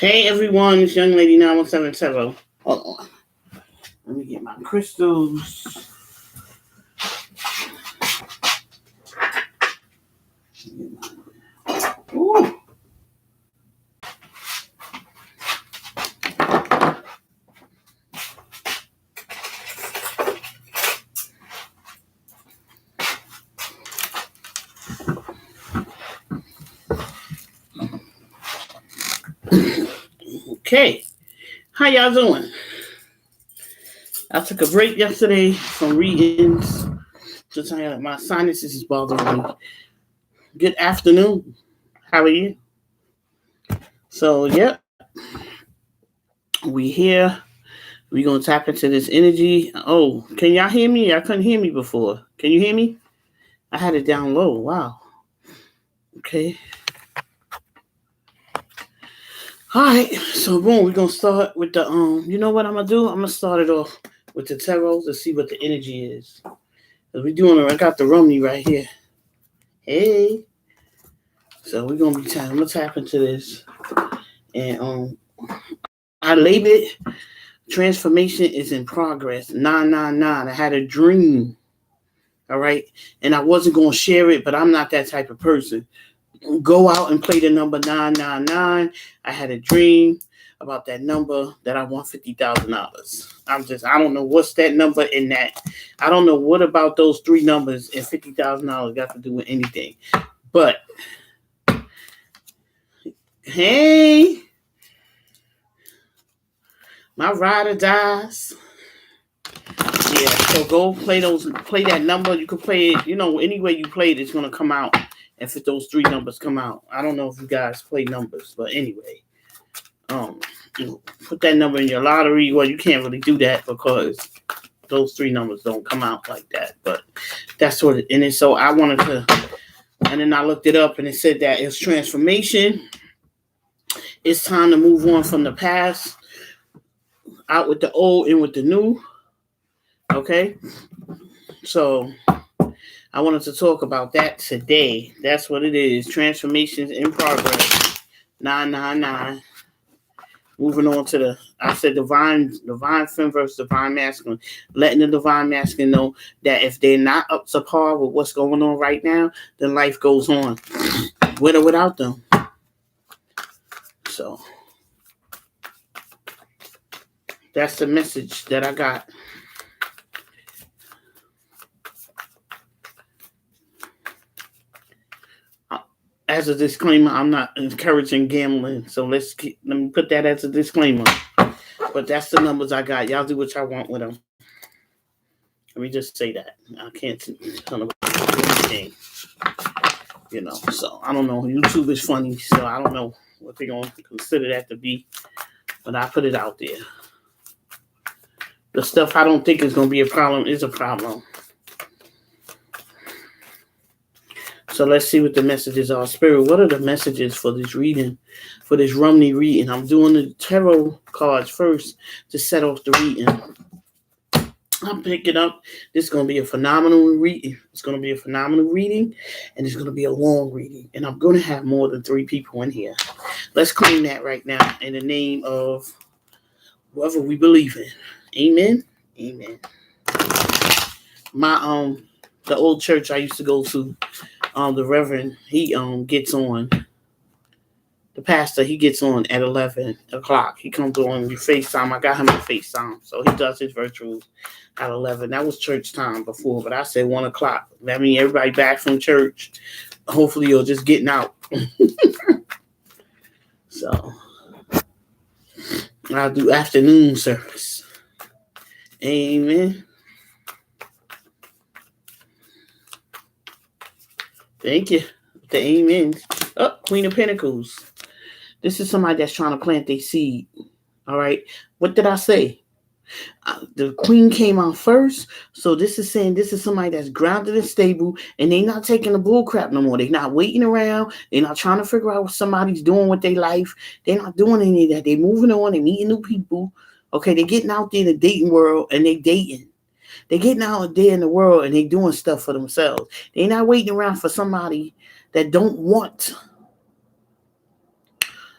Hey everyone, it's young lady 9177. Hold on. Let me get my crystals. Ooh. Okay. How y'all doing? I took a break yesterday from readings. Just my sinuses is bothering me. Good afternoon. How are you? So, yep. We here. We gonna tap into this energy. Oh, can y'all hear me? I couldn't hear me before. Can you hear me? I had it down low. Wow. Okay. All right. So boom, we're gonna start with the you know what I'm gonna do? I'm gonna start it off with the tarot to see what the energy is. Cause we doing it. I got the Rumi right here. Hey. So we're gonna be I'm gonna tap into this. And I label it transformation is in progress. 999. I had a dream. All right. And I wasn't gonna share it, but I'm not that type of person. Go out and play the number 999. I had a dream about that number that I won $50,000. I don't know what's that number in that. I don't know what about those three numbers and $50,000 got to do with anything. But hey, my rider dies. Yeah, so go play that number. You can play it, any way you play it, it's gonna come out. If those three numbers come out. I don't know if you guys play numbers, but anyway. Put that number in your lottery. Well, you can't really do that because those three numbers don't come out like that. But that's what it is. So I wanted to, and then I looked it up and it said that it's transformation. It's time to move on from the past, out with the old and with the new. Okay. So I wanted to talk about that today. That's what it is. Transformations in progress. 999. Moving on to I said divine femme versus divine masculine. Letting the divine masculine know that if they're not up to par with what's going on right now, then life goes on. With or without them. So that's the message that I got. As a disclaimer, I'm not encouraging gambling, so let me put that as a disclaimer. But that's the numbers I got. Y'all do what y'all want with them. Let me just say that. I can't tell anything. So I don't know. YouTube is funny, so I don't know what they're going to consider that to be. But I put it out there. The stuff I don't think is going to be a problem is a problem. So let's see what the messages are. Spirit, what are the messages for this reading, for this Rumi reading? I'm doing the tarot cards first to set off the reading. I'm picking up. This is going to be a phenomenal reading. It's going to be a phenomenal reading, and it's going to be a long reading. And I'm going to have more than 3 people in here. Let's claim that right now in the name of whoever we believe in. Amen. Amen. My the old church I used to go to. The Reverend, he gets on. The pastor, he gets on at 11 o'clock. He comes on FaceTime. I got him on FaceTime. So he does his virtuals at 11. That was church time before, but I said 1 o'clock. That means everybody back from church. Hopefully you're just getting out. So I'll do afternoon service. Amen. Thank you. The amen. Oh, Queen of Pentacles. This is somebody that's trying to plant their seed. All right. What did I say? The Queen came out first. So this is saying this is somebody that's grounded and stable, and they're not taking the bull crap no more. They're not waiting around. They're not trying to figure out what somebody's doing with their life. They're not doing any of that. They're moving on. They're meeting new people. Okay. They're getting out there in the dating world, and they're dating. They're getting out there in the world, and they're doing stuff for themselves. They're not waiting around for somebody that don't want.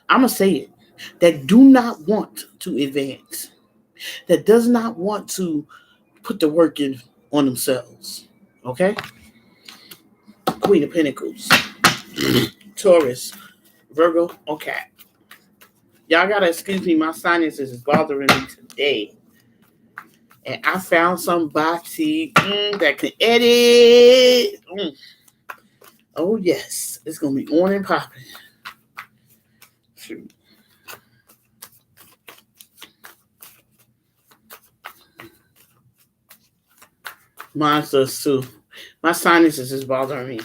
I'm going to say it. that do not want to advance, that does not want to put the work in on themselves. Okay? Queen of Pentacles, Taurus, Virgo, okay. Y'all gotta excuse me, my sinuses is bothering me today. And I found somebody that can edit. Oh, yes. It's going to be on and popping. Shoot. Mine does too. My sinuses is bothering me.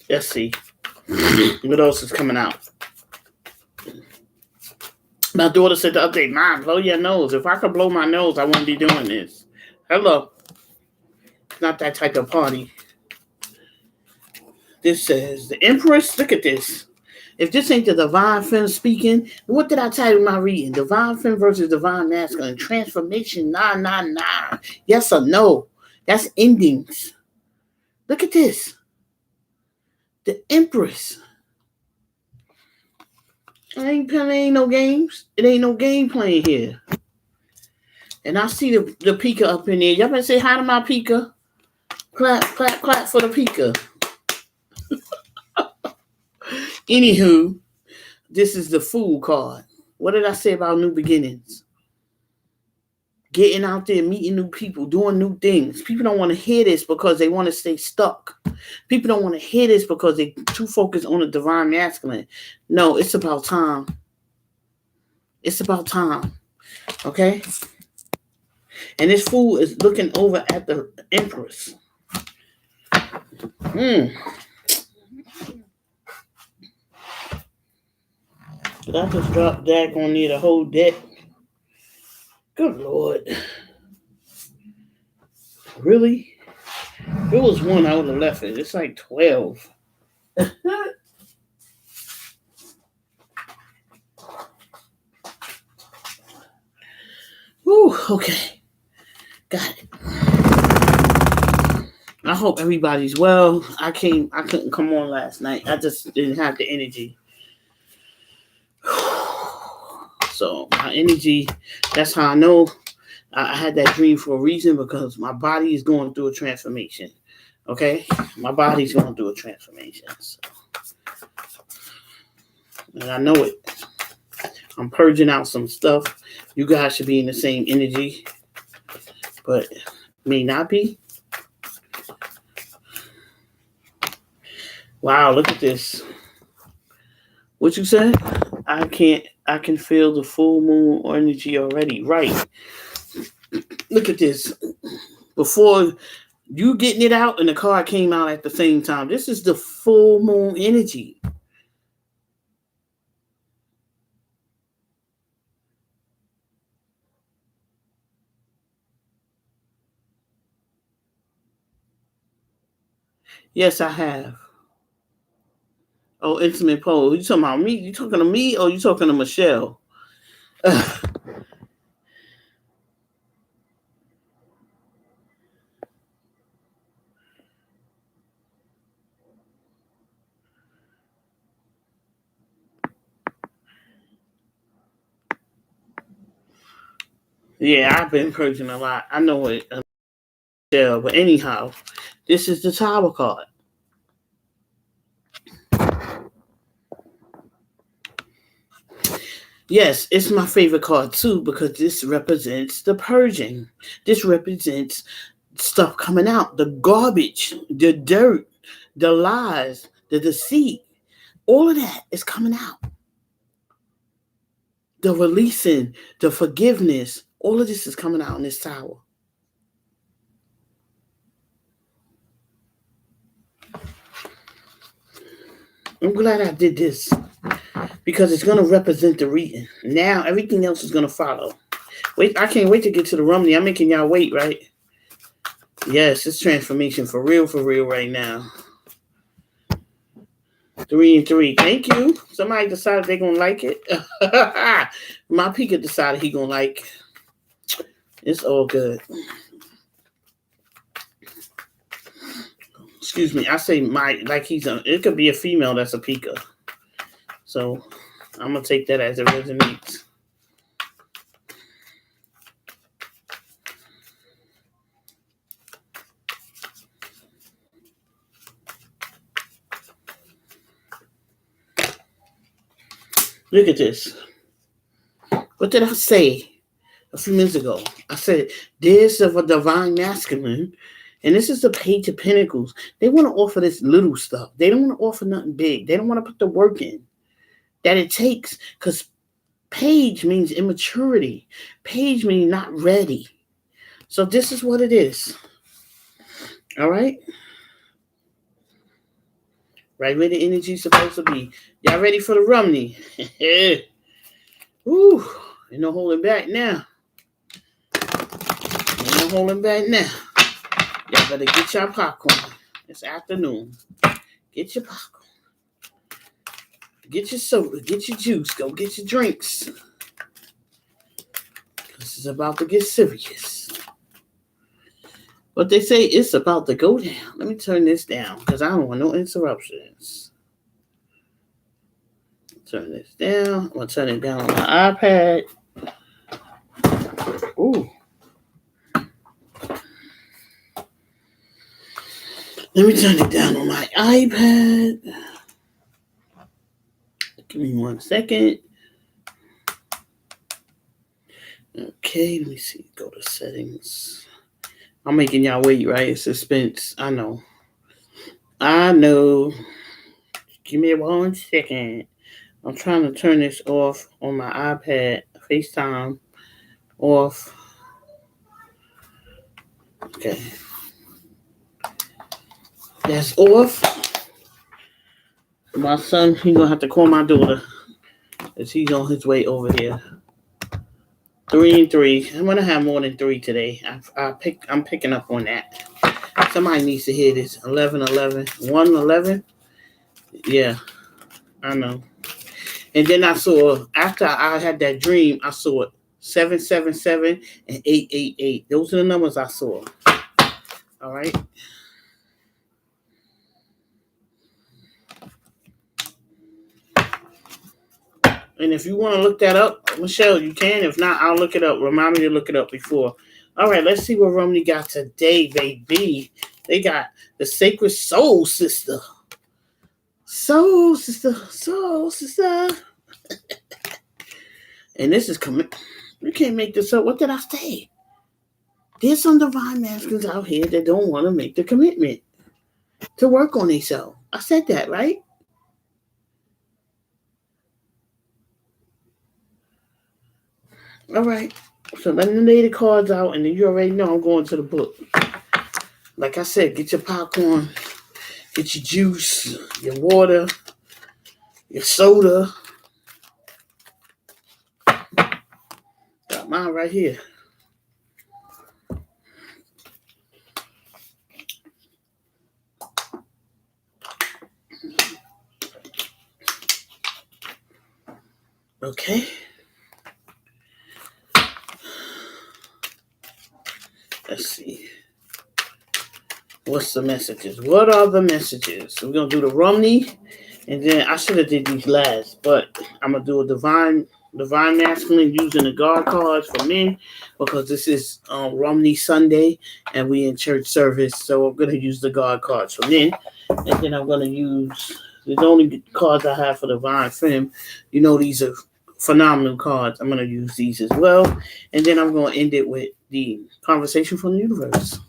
Let's see. What else is coming out? My daughter said the other day, Mom, blow your nose. If I could blow my nose, I wouldn't be doing this. Hello. It's not that type of party. This says, the Empress, look at this. If this ain't the Divine Femme speaking, what did I title my reading? Divine Femme versus Divine Masculine. Transformation, nah. Yes or no? That's endings. Look at this. The Empress. Ain't no games. It ain't no game playing here. And I see the Pika up in there. Y'all better say hi to my Pika. Clap for the Pika. Anywho, this is the Fool card. What did I say about new beginnings? Getting out there, meeting new people, doing new things. People don't want to hear this because they want to stay stuck. People don't want to hear this because they're too focused on the Divine Masculine. No, it's about time. It's about time. Okay? And this Fool is looking over at the Empress. Did I just drop Dak on near the whole deck? Good Lord. Really? If it was one, I would have left it. It's like 12. Whew, okay. Got it. I hope everybody's well. I couldn't come on last night. I just didn't have the energy. So my energy, that's how I know I had that dream for a reason, because my body is going through a transformation. Okay? My body's going through a transformation. So. And I know it. I'm purging out some stuff. You guys should be in the same energy, but may not be. Wow, look at this. What you said? I can feel the full moon energy already. Right. Look at this. Before you getting it out and the card came out at the same time. This is the full moon energy. Yes, I have. Oh, intimate pole. You talking about me? You talking to me or you talking to Michelle? Yeah, I've been purging a lot. I know it. Michelle, but anyhow, this is the Tower card. Yes, it's my favorite card too, because this represents the purging. This represents stuff coming out, the garbage, the dirt, the lies, the deceit. All of that is coming out. The releasing, the forgiveness, all of this is coming out in this tower. I'm glad I did this, because it's going to represent the reading. Now everything else is going to follow. Wait, I can't wait to get to the Rumi. I'm making y'all wait, right? Yes, it's transformation for real right now. 3 and 3. Thank you. Somebody decided they're gonna like it. My Pika decided he gonna like. It's all good. Excuse me. I say my like he's a. It could be a female that's a Pika. So I'm gonna take that as it resonates. Look at this. What did I say a few minutes ago? I said this of a divine masculine, and this is the Page of Pentacles. They want to offer this little stuff. They don't want to offer nothing big. They don't want to put the work in that it takes, because Page means immaturity. Page means not ready. So this is what it is. All right? Right where the energy's supposed to be. Y'all ready for the Rumney? Ooh, ain't no holding back now. Ain't no holding back now. Y'all better get your popcorn. It's afternoon. Get your popcorn. Get your soda. Get your juice. Go get your drinks. This is about to get serious. But they say it's about to go down. Let me turn this down because I don't want no interruptions. Turn this down. I'm going to turn it down on my iPad. Ooh. Let me turn it down on my iPad. Give me 1 second. Okay, let me see. Go to settings. I'm making y'all wait, right? It's suspense. I know. Give me 1 second. I'm trying to turn this off on my iPad. FaceTime off. Okay. That's off. My son, he's going to have to call my daughter as he's on his way over here. 3 and 3. I'm going to have more than 3 today. I'm picking up on that. Somebody needs to hear this. 11, 11. 1, 11. Yeah, I know. And then I saw, after I had that dream, I saw it 777 and 888. Those are the numbers I saw. All right. And if you want to look that up, Michelle, you can. If not, I'll look it up. Remind me to look it up before. All right, let's see what Romney got today, baby. They got the Sacred Soul Sister. Soul Sister. Soul Sister. And this is you can't make this up. What did I say? There's some divine masculines out here that don't want to make the commitment to work on themselves. I said that, right? All right. So let me lay the cards out, and then you already know I'm going to the book. Like I said, get your popcorn, get your juice, your water, your soda. Got mine right here. Okay. Let's see. What's the messages? What are the messages? So we're going to do the Romney, and then I should have did these last, but I'm going to do a divine masculine using the guard cards for men because this is Romney Sunday, and we in church service, so I'm going to use the guard cards for men, and then I'm going to use the only cards I have for divine femme. You know, these are phenomenal cards. I'm going to use these as well, and then I'm going to end it with the conversation from the universe.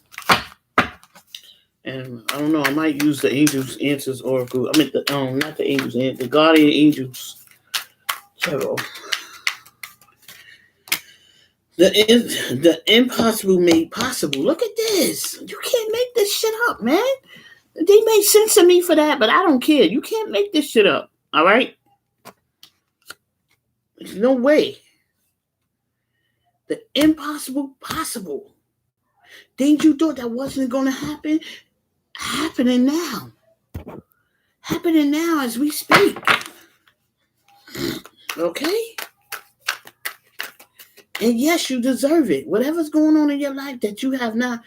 And I don't know, I might use the Angels Answers Oracle. I mean, not the Angels, the Guardian Angels Tarot. The impossible made possible. Look at this. You can't make this shit up, man. They made sense to me for that, but I don't care. You can't make this shit up. All right? There's no way. The impossible possible. Things you thought that wasn't going to happen, happening now. Happening now as we speak. Okay? And yes, you deserve it. Whatever's going on in your life that you have not.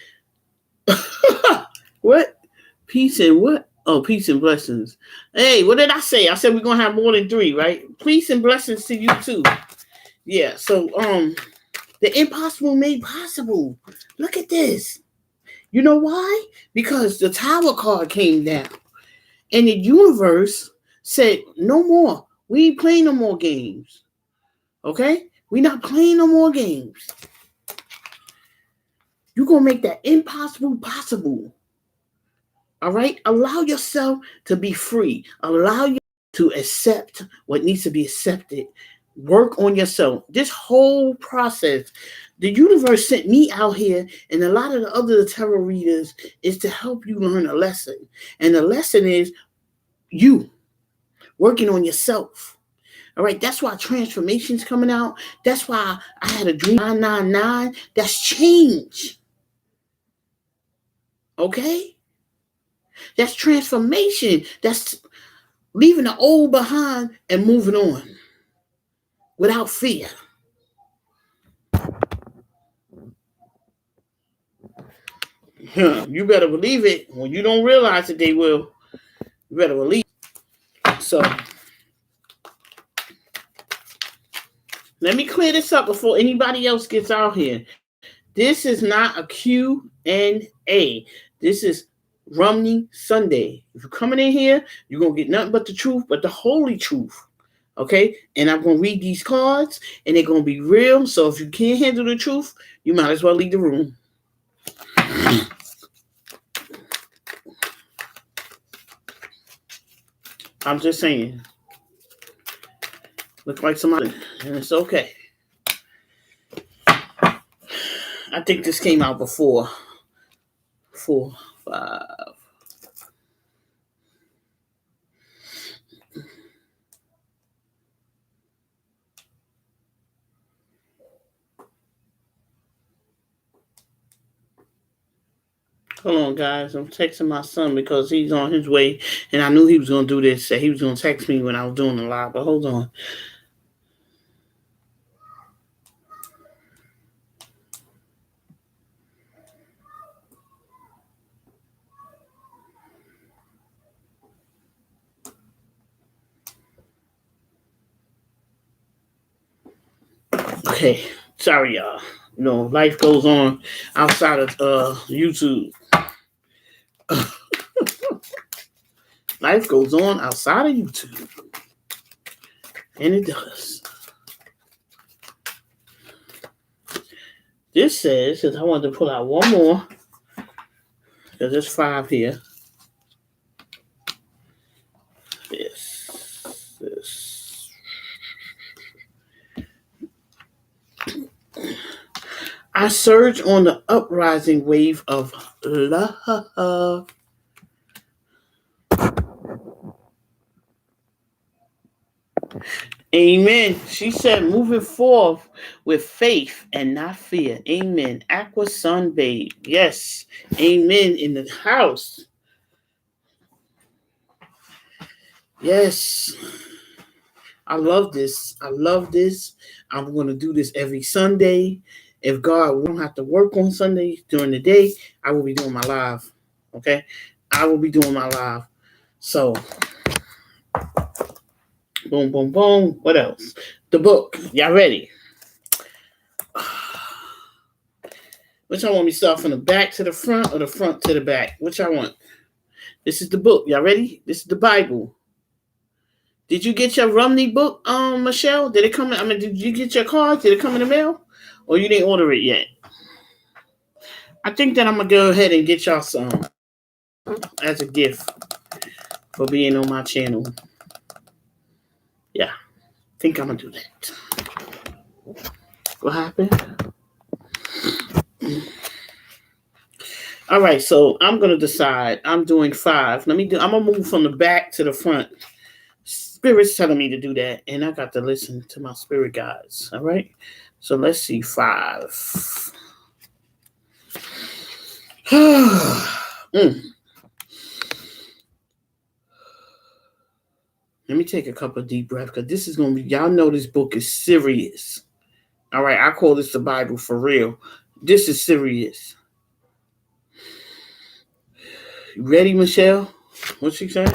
What? Peace and what? Oh, peace and blessings. Hey, what did I say? I said we're going to have more than 3, right? Peace and blessings to you too. Yeah, so the impossible made possible. Look at this. You know why? Because the Tower card came down. And the universe said, no more. We ain't playing no more games. Okay? We not playing no more games. You're going to make that impossible possible. All right? Allow yourself to be free. Allow you to accept what needs to be accepted. Work on yourself. This whole process, the universe sent me out here and a lot of the other tarot readers is to help you learn a lesson. And the lesson is you working on yourself. All right, that's why transformation's coming out. That's why I had a dream 999. That's change. Okay? That's transformation. That's leaving the old behind and moving on without fear. You better believe it. When you don't realize it, they will. You better believe it. So, let me clear this up before anybody else gets out here. This is not a Q&A. This is Rumi Sunday. If you're coming in here, you're going to get nothing but the truth, but the holy truth. Okay? And I'm going to read these cards, and they're going to be real. So if you can't handle the truth, you might as well leave the room. I'm just saying. Look like somebody, and it's okay. I think this came out before 4, 5. Hold on, guys. I'm texting my son because he's on his way, and I knew he was going to do this. So he was going to text me when I was doing the live, but hold on. Okay, sorry, y'all. You know, life goes on outside of YouTube. Life goes on outside of YouTube. And it does. This says, because I wanted to pull out one more, because there's 5 here. This. I surge on the uprising wave of love. Amen. She said, moving forth with faith and not fear. Amen. Aqua Sun Babe. Yes. Amen. In the house. Yes. I love this. I love this. I'm going to do this every Sunday. If God won't have to work on Sunday during the day, I will be doing my live. Okay? I will be doing my live. So, boom, boom, boom. What else? The book. Y'all ready? Which I want me to start from the back to the front or the front to the back? Which I want? This is the book. Y'all ready? This is the Bible. Did you get your Rumi book, Michelle? Did it come? Did you get your card? Did it come in the mail? Or you didn't order it yet? I think that I'm going to go ahead and get y'all some as a gift for being on my channel. Yeah, I think I'm going to do that. What happened? All right, so I'm going to decide. I'm doing 5. I'm going to move from the back to the front. Spirit's telling me to do that, and I got to listen to my spirit guides. All right, so let's see 5. Mm. Let me take a couple of deep breaths because this is going to be, y'all know this book is serious. All right, I call this the Bible for real. This is serious. You ready, Michelle? What she say?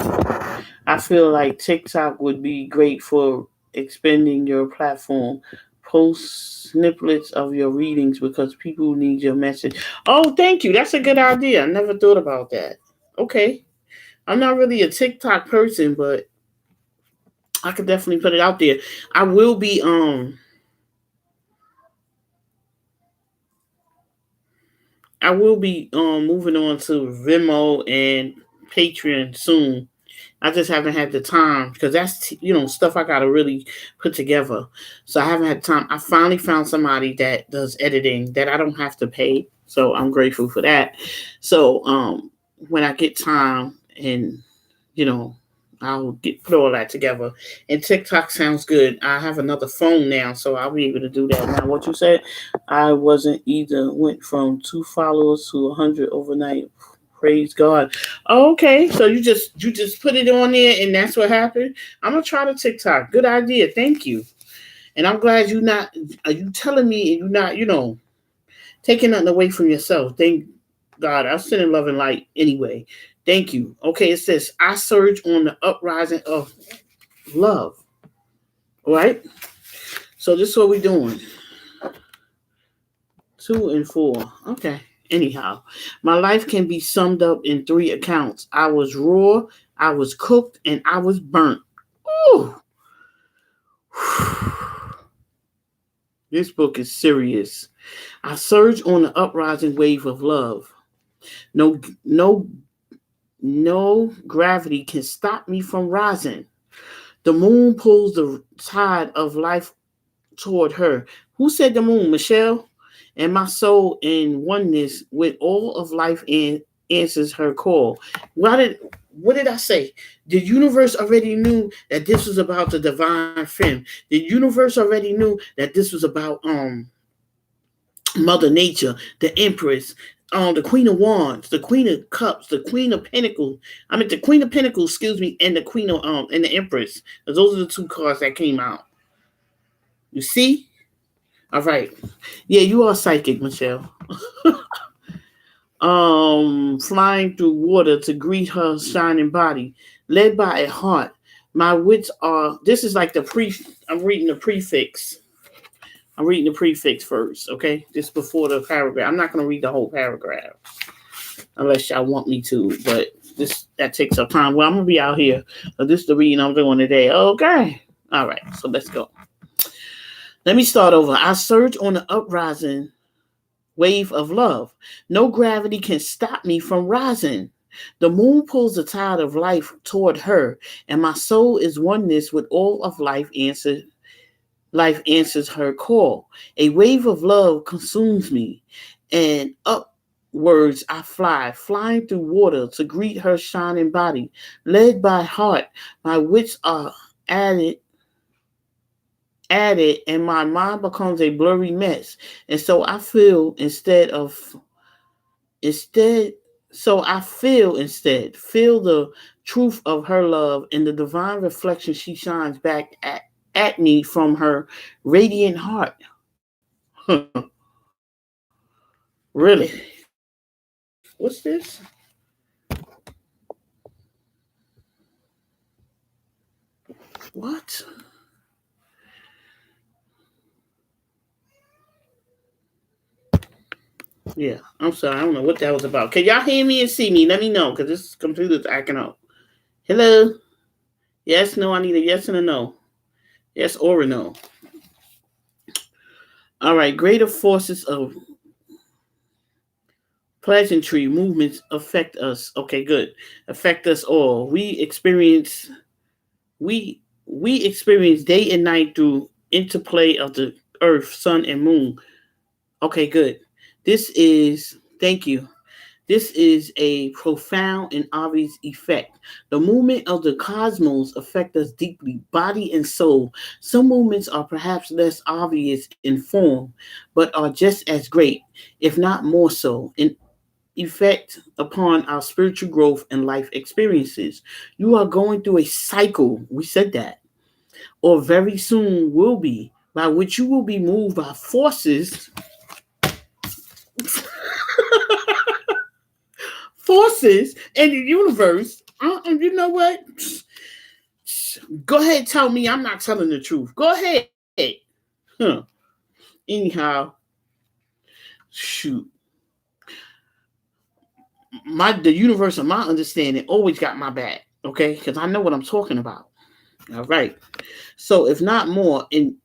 I feel like TikTok would be great for expanding your platform. Post snippets of your readings because people need your message. Oh, thank you. That's a good idea. I never thought about that. Okay. I'm not really a TikTok person, but I could definitely put it out there. I will be moving on to Venmo and Patreon soon. I just haven't had the time because that's stuff I gotta really put together. So I haven't had time. I finally found somebody that does editing that I don't have to pay. So I'm grateful for that. So when I get time and you know I'll put all that together. And TikTok sounds good. I have another phone now, so I'll be able to do that. Now, what you said, I wasn't either. Went from 2 followers to 100 overnight. Praise God. Oh, okay, so you just put it on there, and that's what happened. I'm gonna try the TikTok. Good idea. Thank you. And I'm glad you not. Are you telling me and you not? Taking nothing away from yourself. Thank God. I'm sending love and light anyway. Thank you. Okay, it says I surge on the uprising of love. All right. So this is what we're doing. 2 and 4. Okay. Anyhow, my life can be summed up in 3 accounts. I was raw, I was cooked, and I was burnt. Ooh. This book is serious. I surge on the uprising wave of love. No, no, no gravity can stop me from rising. The moon pulls the tide of life toward her. Who said the moon? Michelle? And my soul in oneness with all of life and answers her call. What did I say? The universe already knew that this was about the divine femme. The universe already knew that this was about Mother Nature, the Empress, the Queen of Wands, the Queen of Cups, the Queen of Pentacles. I mean the Queen of Pentacles, excuse me, and the Queen of and the Empress. Those are the 2 cards that came out. You see? All right. Yeah, you are psychic, Michelle. Flying through water to greet her shining body, led by a heart. My wits are. This is like the pre. I'm reading the prefix. I'm reading the prefix first, okay? Just before the paragraph. I'm not going to read the whole paragraph unless y'all want me to, but that takes up time. Well, I'm going to be out here. So this is the reading I'm doing today. Okay. All right. So let's go. Let me start over. I surge on the uprising wave of love. No gravity can stop me from rising. The moon pulls the tide of life toward her, and my soul is oneness with all of life. Life answers her call. A wave of love consumes me, and upwards I fly, flying through water to greet her shining body. Led by heart, my wits are added and my mind becomes a blurry mess. And so I feel instead feel the truth of her love and the divine reflection she shines back at me from her radiant heart. Really? What's this? What? Yeah, I'm sorry. I don't know what that was about. Can y'all hear me and see me? Let me know because this computer's acting up. Hello? Yes, no, I need a yes and a no. Yes or a no. All right, greater forces of pleasantry movements affect us. Okay, good. Affect us all. We experience day and night through interplay of the earth, sun, and moon. Okay, good. This is thank you. This is a profound and obvious effect. The movement of the cosmos affect us deeply, body and soul. Some movements are perhaps less obvious in form, but are just as great, if not more so, effect upon our spiritual growth and life experiences. You are going through a cycle, we said that, or very soon will be, by which you will be moved by forces in the universe. You know what? Go ahead, tell me I'm not telling the truth. Go ahead. Huh. Anyhow, shoot. The universe of my understanding always got my back, okay? Because I know what I'm talking about. All right. So if not more, in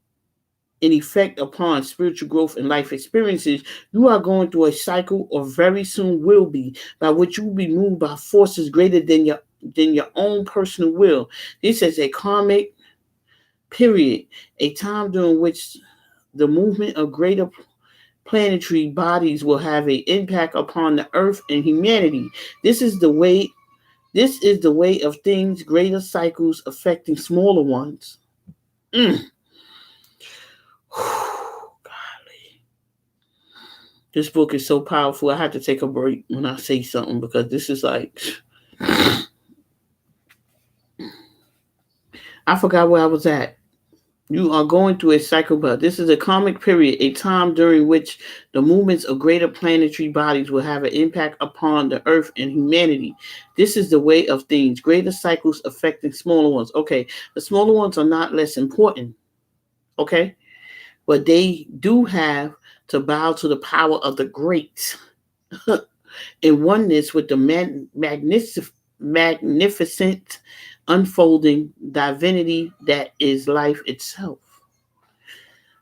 effect upon spiritual growth and life experiences, you are going through a cycle, or very soon will be, by which you will be moved by forces greater than your own personal will. This is a karmic period, a time during which the movement of greater planetary bodies will have an impact upon the earth and humanity. This is the way this is the way of things, greater cycles affecting smaller ones. Mm. This book is so powerful. I had to take a break when I say something, because this is like, I forgot where I was at. You are going through a cycle, but this is a karmic period, a time during which the movements of greater planetary bodies will have an impact upon the earth and humanity. This is the way of things, greater cycles affecting smaller ones. Okay, the smaller ones are not less important, okay? But they do have to bow to the power of the great in oneness with the magnificent unfolding divinity that is life itself.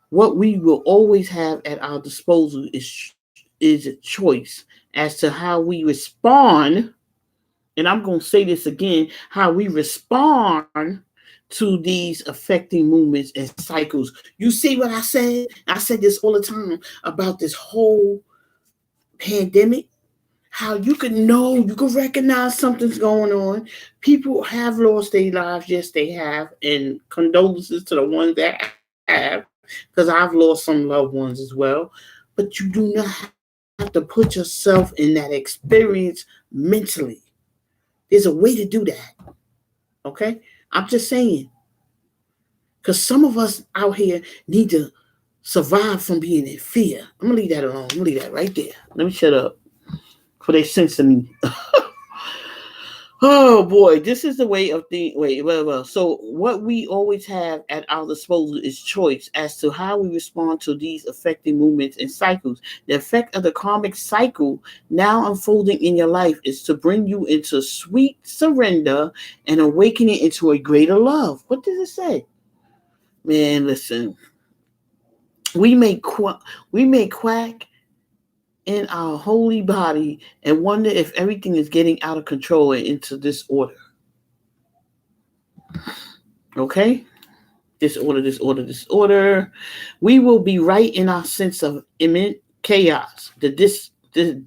What we will always have at our disposal is a choice as to how we respond. And I'm going to say this again, how we respond to these affecting movements and cycles. You see what I said? I said this all the time about this whole pandemic. How you can know, you can recognize something's going on. People have lost their lives. Yes, they have. And condolences to the ones that have, because I've lost some loved ones as well. But you do not have to put yourself in that experience mentally. There's a way to do that. Okay? I'm just saying. Because some of us out here need to survive from being in fear. I'm going to leave that alone. I'm going to leave that right there. Let me shut up for they sense me. Oh boy, this is the way of the wait, well. So what we always have at our disposal is choice as to how we respond to these affecting movements and cycles. The effect of the karmic cycle now unfolding in your life is to bring you into sweet surrender and awakening into a greater love. What does it say? Man, listen. We may quack in our holy body and wonder if everything is getting out of control and into disorder. Okay? Disorder. We will be right in our sense of imminent chaos. The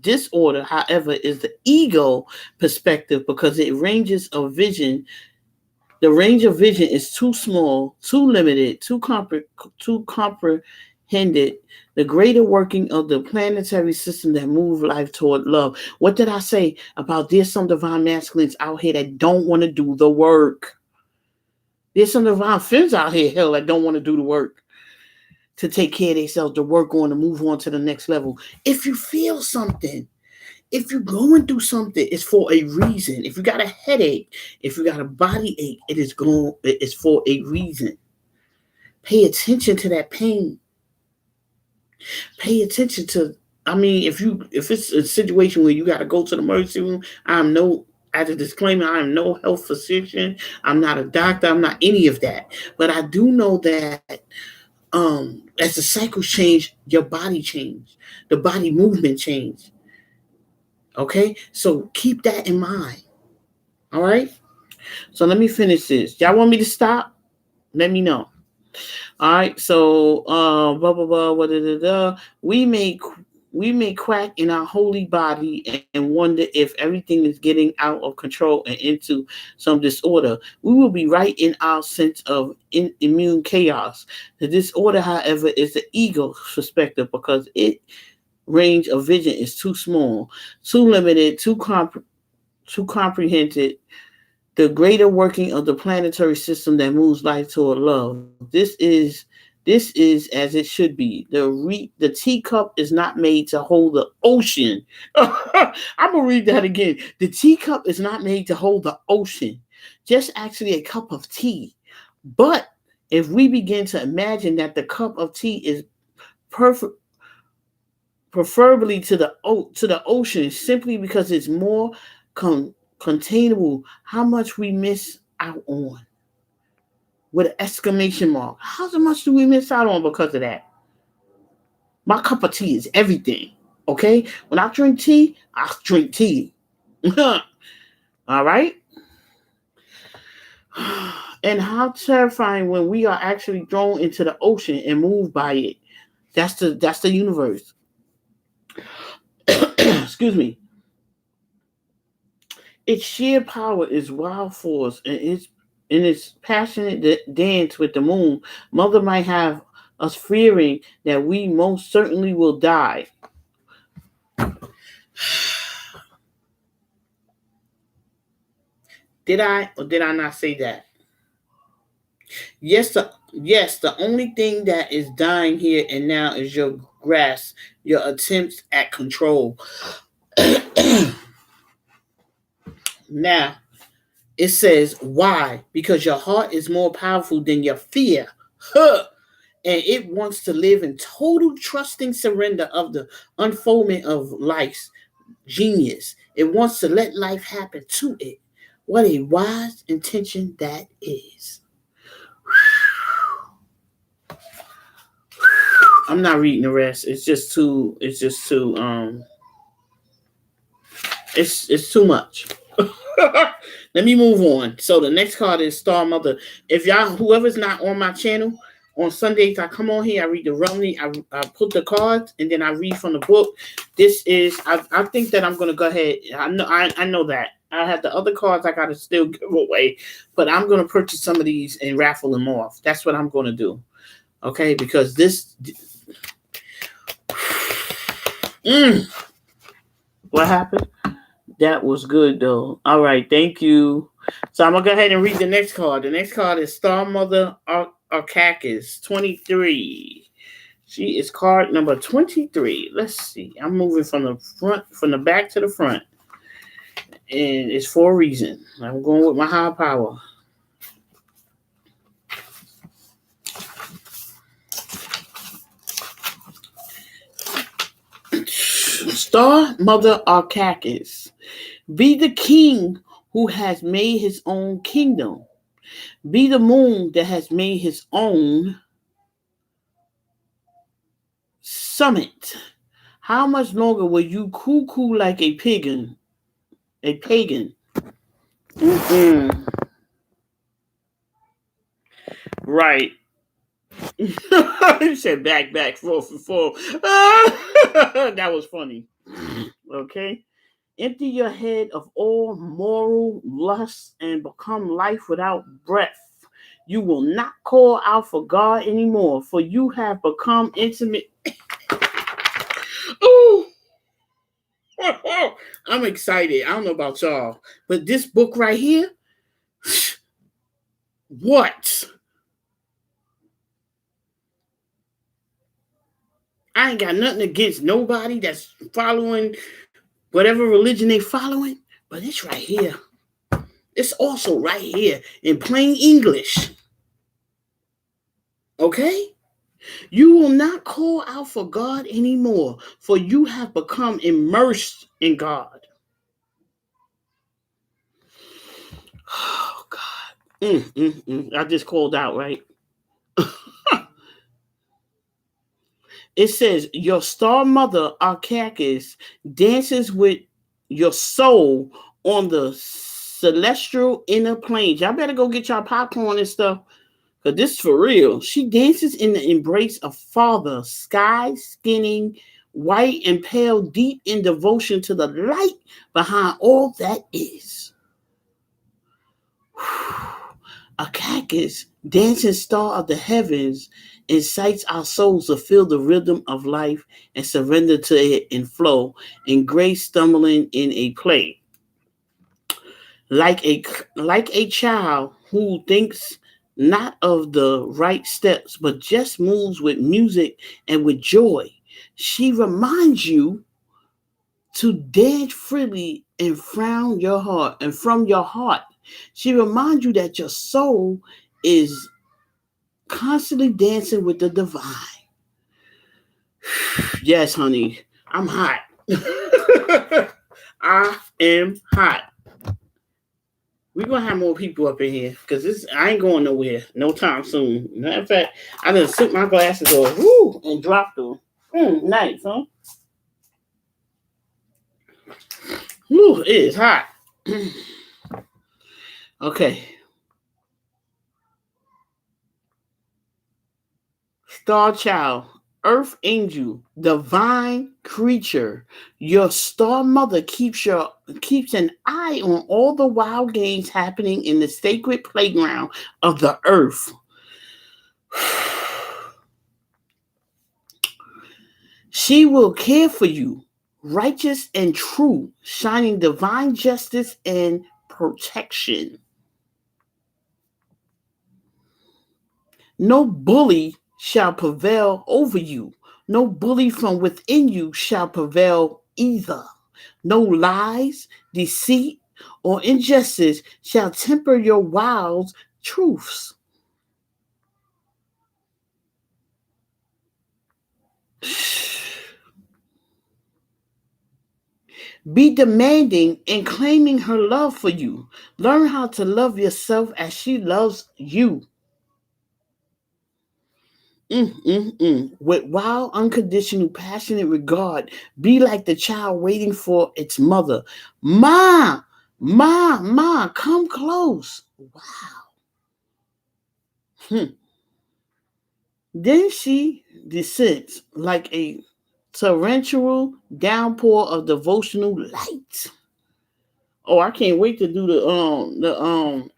disorder, however, is the ego perspective, because it ranges of vision. The range of vision is too small, too limited, too comprehended. The greater working of the planetary system that move life toward love. What did I say about there's some divine masculines out here that don't want to do the work? There's some divine femmes out here, hell, that don't want to do the work to take care of themselves, to work on, to move on to the next level. If you feel something, if you're going through something, it's for a reason. If you got a headache, if you got a body ache, it's for a reason. Pay attention to that pain. Pay attention to, I mean, if it's a situation where you got to go to the emergency room, as a disclaimer, I am no health physician. I'm not a doctor. I'm not any of that. But I do know that as the cycles change, your body change, the body movement change. Okay, so keep that in mind. All right. So let me finish this. Y'all want me to stop? Let me know. All right, so blah blah blah. We may quack in our holy body and wonder if everything is getting out of control and into some disorder. We will be right in our sense of immune chaos. The disorder, however, is the ego perspective, because range of vision is too small, too limited, too comprehended. The greater working of the planetary system that moves life toward love. This is as it should be. The teacup is not made to hold the ocean. I'm gonna read that again. The teacup is not made to hold the ocean, just actually a cup of tea. But if we begin to imagine that the cup of tea is perfect, preferably to the ocean, simply because it's more containable, how much we miss out on with an exclamation mark. How much do we miss out on because of that? My cup of tea is everything. Okay? When I drink tea, I drink tea. All right? And how terrifying when we are actually thrown into the ocean and moved by it. That's the universe. Excuse me. Its sheer power is wild force, and its passionate dance with the moon. Mother might have us fearing that we most certainly will die. Did I or did I not say that? Yes, the only thing that is dying here and now is your grasp, your attempts at control. Now, it says, why? Because your heart is more powerful than your fear. Huh. And it wants to live in total trusting surrender of the unfoldment of life's genius. It wants to let life happen to it. What a wise intention that is. I'm not reading the rest. It's too much. Let me move on. So the next card is Star Mother. If y'all, whoever's not on my channel, on Sundays I come on here, I read the Rumi, I put the cards, and then I read from the book. This is, I think that I'm gonna go ahead. I know that. I have the other cards I gotta still give away, but I'm gonna purchase some of these and raffle them off. That's what I'm gonna do. Okay, because this what happened? That was good though. All right, thank you. So I'm gonna go ahead and read the next card. The next card is Star Mother Arcakis 23. She is card number 23. Let's see. I'm moving from the back to the front, and it's for a reason. I'm going with my high power. Star Mother Arcakis. Be the king who has made his own kingdom. Be the moon that has made his own summit. How much longer will you cuckoo like a pagan? A pagan. Right. You said back, forth. That was funny. Okay. Empty your head of all moral lust and become life without breath. You will not call out for God anymore, for you have become intimate. Ooh. I'm excited. I don't know about y'all, but this book right here, what? I ain't got nothing against nobody that's following whatever religion they following, but it's right here. It's also right here in plain English. Okay? You will not call out for God anymore, for you have become immersed in God. Oh, God. I just called out, right? It says, your star mother, Arcakis, dances with your soul on the celestial inner planes. Y'all better go get y'all popcorn and stuff, because this is for real. She dances in the embrace of Father, sky skinning, white and pale, deep in devotion to the light behind all that is. Arcakis blackest dancing star of the heavens incites our souls to feel the rhythm of life and surrender to it in flow and grace stumbling in a play. Like a child who thinks not of the right steps but just moves with music and with joy. She reminds you to dance freely and from your heart. She reminds you that your soul is constantly dancing with the divine. Yes, honey, I'm hot. I am hot. We're gonna have more people up in here because this I ain't going nowhere no time soon. Matter of fact, I just took my glasses off, and dropped them. Nice, huh? Woo, it is hot. Okay. Star child, earth angel, divine creature. Your star mother keeps an eye on all the wild games happening in the sacred playground of the earth. She will care for you, righteous and true, shining divine justice and protection. No bully shall prevail over you. No bully from within you shall prevail either. No lies, deceit, or injustice shall temper your wild truths. Be demanding and claiming her love for you. Learn how to love yourself as she loves you. With wild, unconditional, passionate regard, be like the child waiting for its mother. Ma, ma, come close. Wow. Then she descends like a torrential downpour of devotional light. Oh, I can't wait to do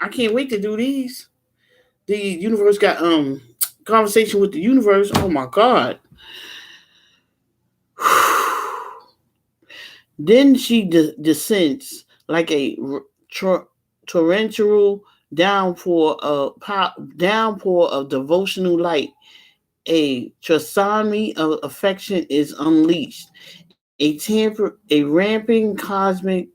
I can't wait to do these. The universe got conversation with the universe. Oh my god. Then she descends like a torrential downpour of devotional light. A tsunami of affection is unleashed. A ramping cosmic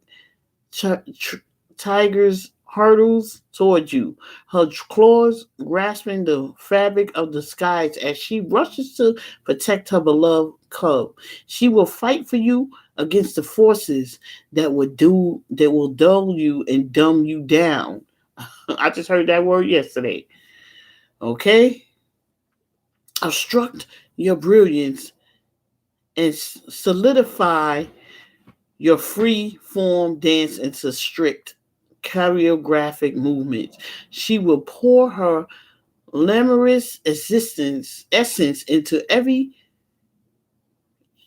tiger's hurtles towards you, her claws grasping the fabric of the skies as she rushes to protect her beloved cub. She will fight for you against the forces that will dull you and dumb you down. I just heard that word yesterday. Okay? Obstruct your brilliance and solidify your free form dance into strict choreographic movements. She will pour her glamorous essence into every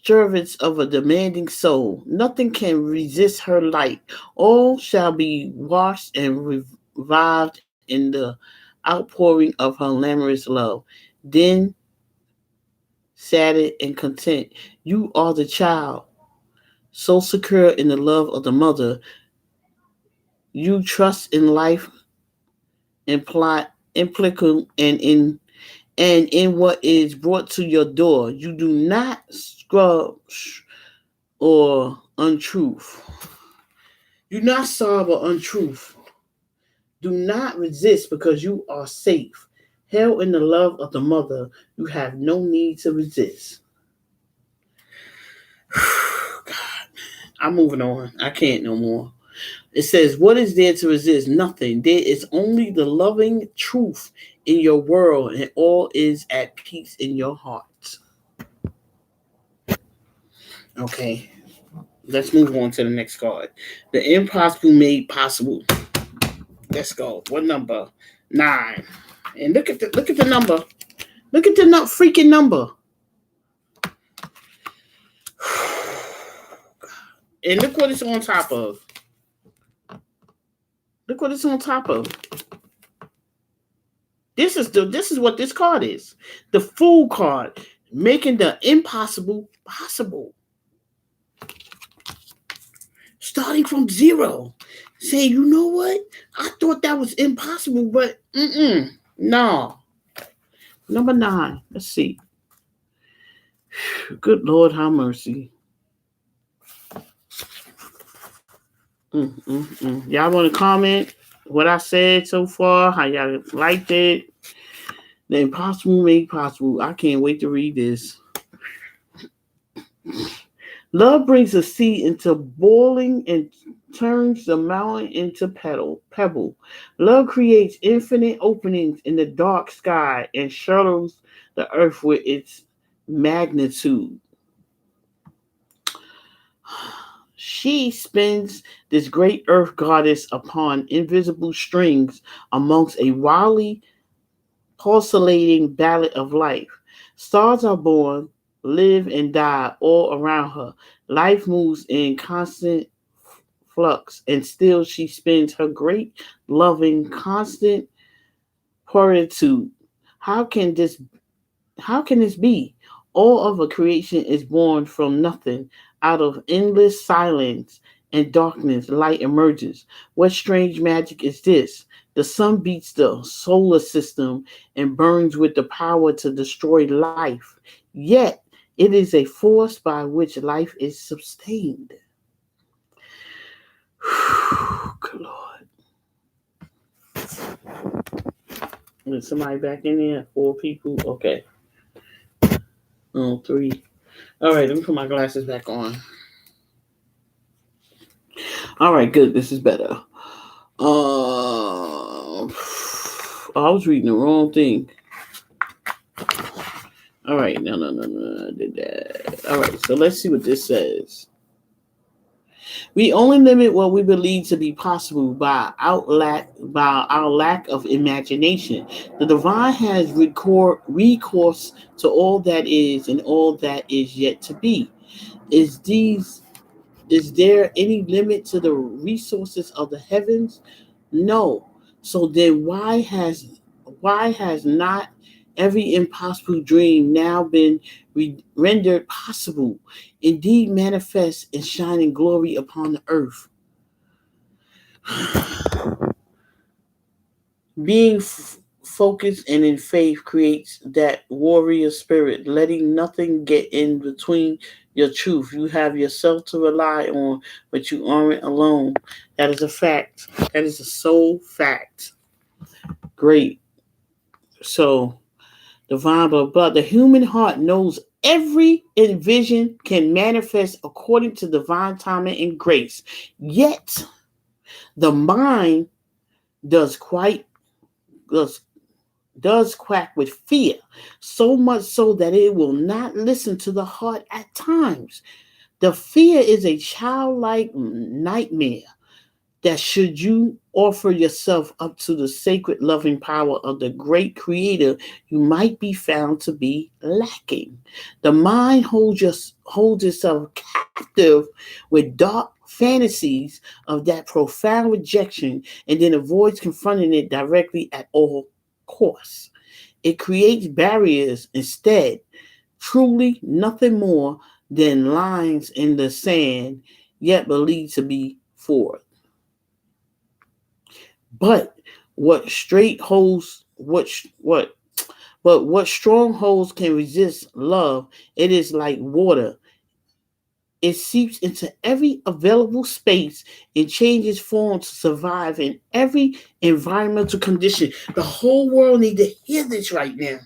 service of a demanding soul. Nothing can resist her light. All shall be washed and revived in the outpouring of her glamorous love. Then, saddened and content, you are the child, so secure in the love of the mother. You trust in life, implicable, and in what is brought to your door. You do not scrub or untruth. Do not solve or untruth. Do not resist because you are safe. Held in the love of the mother, you have no need to resist. God, I'm moving on. I can't no more. It says, what is there to resist? Nothing. There is only the loving truth in your world, and all is at peace in your heart. Okay, let's move on to the next card. The impossible made possible. Let's go. What number? 9. And look at the number. Look at the freaking number. And look what it's on top of. Look what it's on top of. This is what this card is. The Fool card, making the impossible possible. Starting from zero. Saying, you know what? I thought that was impossible, but no. Number 9. Let's see. Good Lord, have mercy. Y'all want to comment what I said so far? How y'all liked it? The impossible made possible. I can't wait to read this. Love brings the sea into boiling and turns the mountain into pebble. Love creates infinite openings in the dark sky and shuttles the earth with its magnitude. She spins this great earth goddess upon invisible strings amongst a wildly pulsating ballad of life. Stars are born, live, and die all around her. Life moves in constant flux, and still she spins her great, loving, constant puritude. How can this How can this be? All of a creation is born from nothing. Out of endless silence and darkness, light emerges. What strange magic is this? The sun beats the solar system and burns with the power to destroy life. Yet, it is a force by which life is sustained. Good Lord. Is somebody back in there? 4 people? Okay. Oh, 3. All right, let me put my glasses back on. All right, good. This is better. I was reading the wrong thing. All right, no, I did that. All right, so let's see what this says. We only limit what we believe to be possible by our lack of imagination. The divine has recourse to all that is and all that is yet to be. Is these Is there any limit to the resources of the heavens? No. So then why has not every impossible dream now been rendered possible, indeed manifest and shining glory upon the earth? Being focused and in faith creates that warrior spirit, letting nothing get in between your truth. You have yourself to rely on, but you aren't alone. That is a fact. That is a soul fact. Great. So, divine blah blah. The human heart knows every vision can manifest according to divine timing and grace. Yet, the mind does quite does does quack with fear, so much so that it will not listen to the heart at times. The fear is a childlike nightmare that should you offer yourself up to the sacred loving power of the great creator, you might be found to be lacking. The mind holds itself captive with dark fantasies of that profound rejection and then avoids confronting it directly at all course. It creates barriers instead, truly nothing more than lines in the sand, yet believed to be forth. But what straight holds what but what strongholds can resist love? It is like water. It seeps into every available space and changes form to survive in every environmental condition. The whole world need to hear this right now.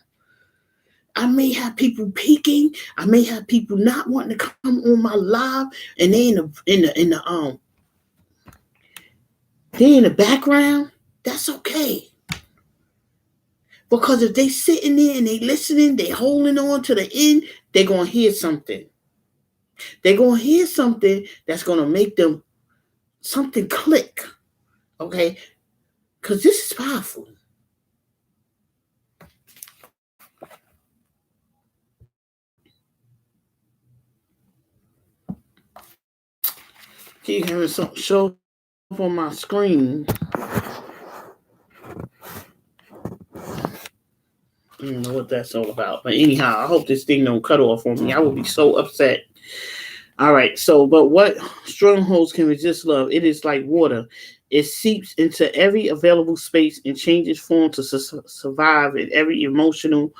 I may have people peeking. I may have people not wanting to come on my live, and they in the background. That's okay, because if they sitting there and they listening, they holding on to the end, they gonna hear something. They're gonna hear something that's gonna make them something click. Okay, because this is powerful. Keep having something show up on my screen. I don't know what that's all about. But anyhow, I hope this thing don't cut off on me. I would be so upset. All right. So, but what strongholds can resist love? It is like water. It seeps into every available space and changes form to survive in every environmental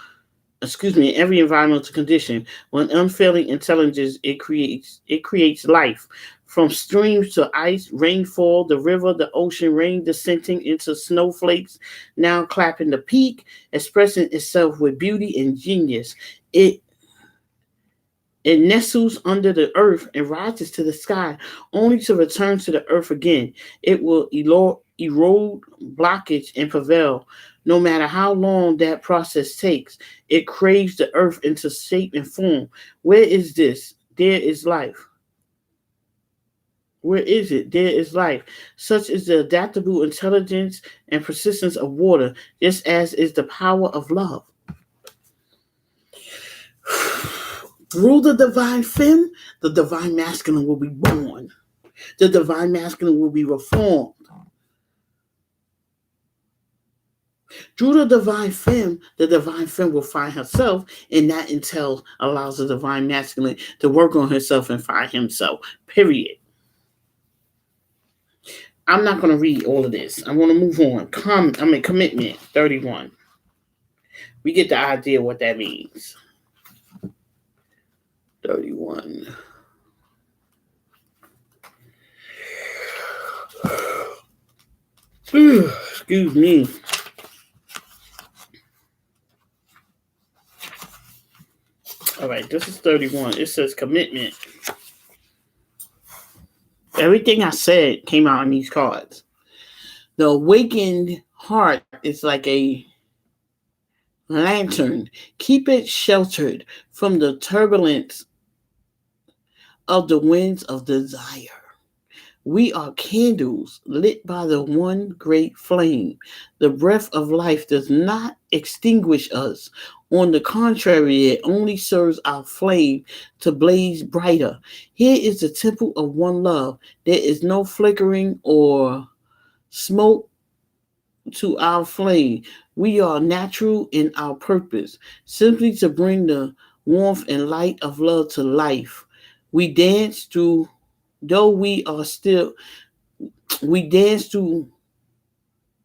condition. When unfailing intelligence, it creates life. From streams to ice, rainfall, the river, the ocean, rain descending into snowflakes, now clapping the peak, expressing itself with beauty and genius. It it nestles under the earth and rises to the sky, only to return to the earth again. It will erode, blockage, and prevail. No matter how long that process takes, it craves the earth into shape and form. Where is this? There is life. Where is it? There is life. Such is the adaptable intelligence and persistence of water, just as is the power of love. Through the divine femme, the divine masculine will be born. The divine masculine will be reformed. Through the divine femme will find herself, and that intel allows the divine masculine to work on herself and find himself. Period. I'm not going to read all of this. I want to move on. Commitment, 31. We get the idea what that means. 31. Excuse me. All right, this is 31. It says commitment. Everything I said came out in these cards. The awakened heart is like a lantern. Keep it sheltered from the turbulence of the winds of desire. We are candles lit by the one great flame. The breath of life does not extinguish us. On the contrary, it only serves our flame to blaze brighter. Here is the temple of one love. There is no flickering or smoke to our flame. We are natural in our purpose, simply to bring the warmth and light of love to life. We dance through, though we are still, we dance through,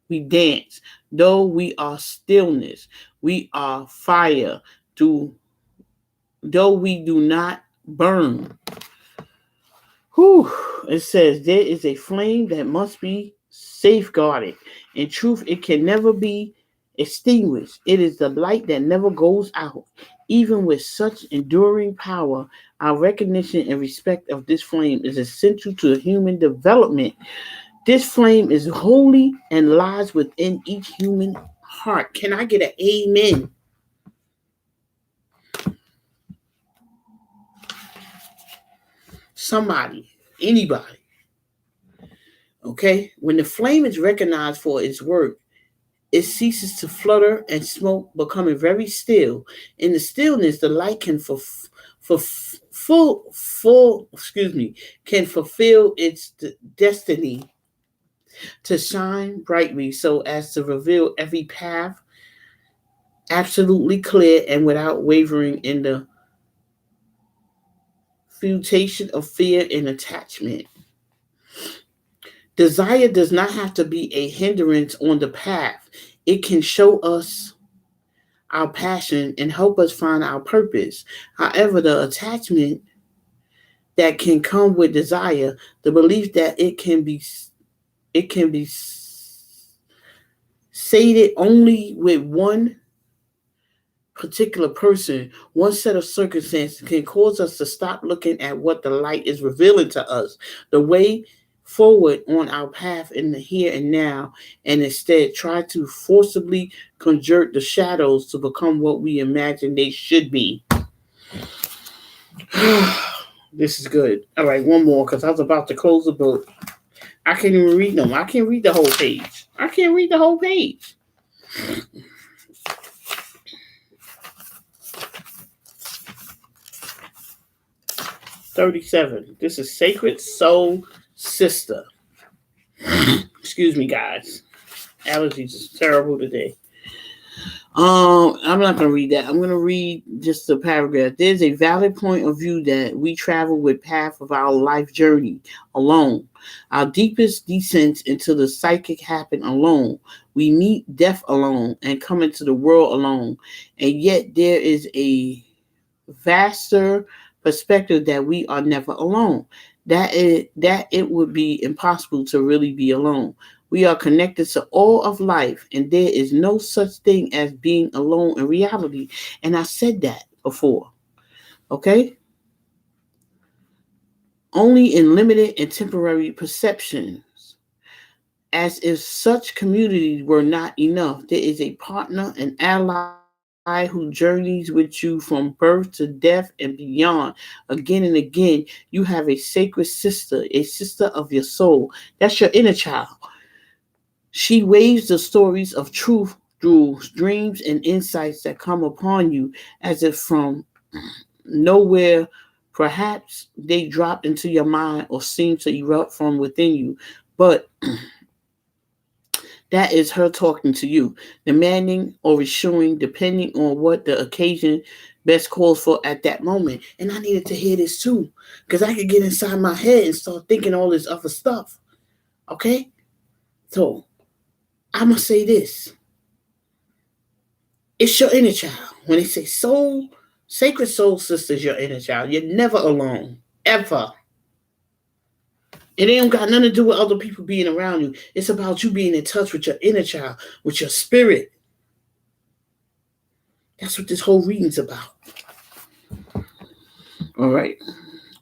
we dance, though we are stillness. We are fire, though we do not burn. Whew. It says there is a flame that must be safeguarded. In truth, it can never be extinguished. It is the light that never goes out. Even with such enduring power, our recognition and respect of this flame is essential to human development. This flame is holy and lies within each human heart. Can I get an amen? Somebody, anybody. Okay? When the flame is recognized for its work, it ceases to flutter and smoke, becoming very still. In the stillness, the light can can fulfill its destiny to shine brightly so as to reveal every path absolutely clear and without wavering in the fluctuation of fear and attachment. Desire does not have to be a hindrance on the path. It can show us our passion and help us find our purpose. However, the attachment that can come with desire, the belief that it can be sated only with one particular person, one set of circumstances, can cause us to stop looking at what the light is revealing to us, the way forward on our path in the here and now, and instead try to forcibly conjure the shadows to become what we imagine they should be. This is good. All right, one more, because I was about to close the book. I can't even read them. I can't read the whole page. 37. This is Sacred Soul Sister. Excuse me, guys. Allergies is terrible today. I'm not going to read that. I'm going to read just the paragraph. There's a valid point of view that we travel with path of our life journey alone. Our deepest descents into the psychic happen alone. We meet death alone and come into the world alone. And yet there is a vaster perspective that we are never alone. That it would be impossible to really be alone. We are connected to all of life, and there is no such thing as being alone in reality. And I said that before. Okay? Only in limited and temporary perceptions. As if such communities were not enough, there is a partner, an ally who journeys with you from birth to death and beyond. Again and again, you have a sacred sister, a sister of your soul. That's your inner child. She waves the stories of truth through dreams and insights that come upon you as if from nowhere. Perhaps they drop into your mind or seem to erupt from within you. But that is her talking to you, demanding or assuring, depending on what the occasion best calls for at that moment. And I needed to hear this too, because I could get inside my head and start thinking all this other stuff. Okay? So, I'm going to say this. It's your inner child. When they say soul, sacred soul sister is your inner child. You're never alone. Ever. It ain't got nothing to do with other people being around you. It's about you being in touch with your inner child, with your spirit. That's what this whole reading's about. All right.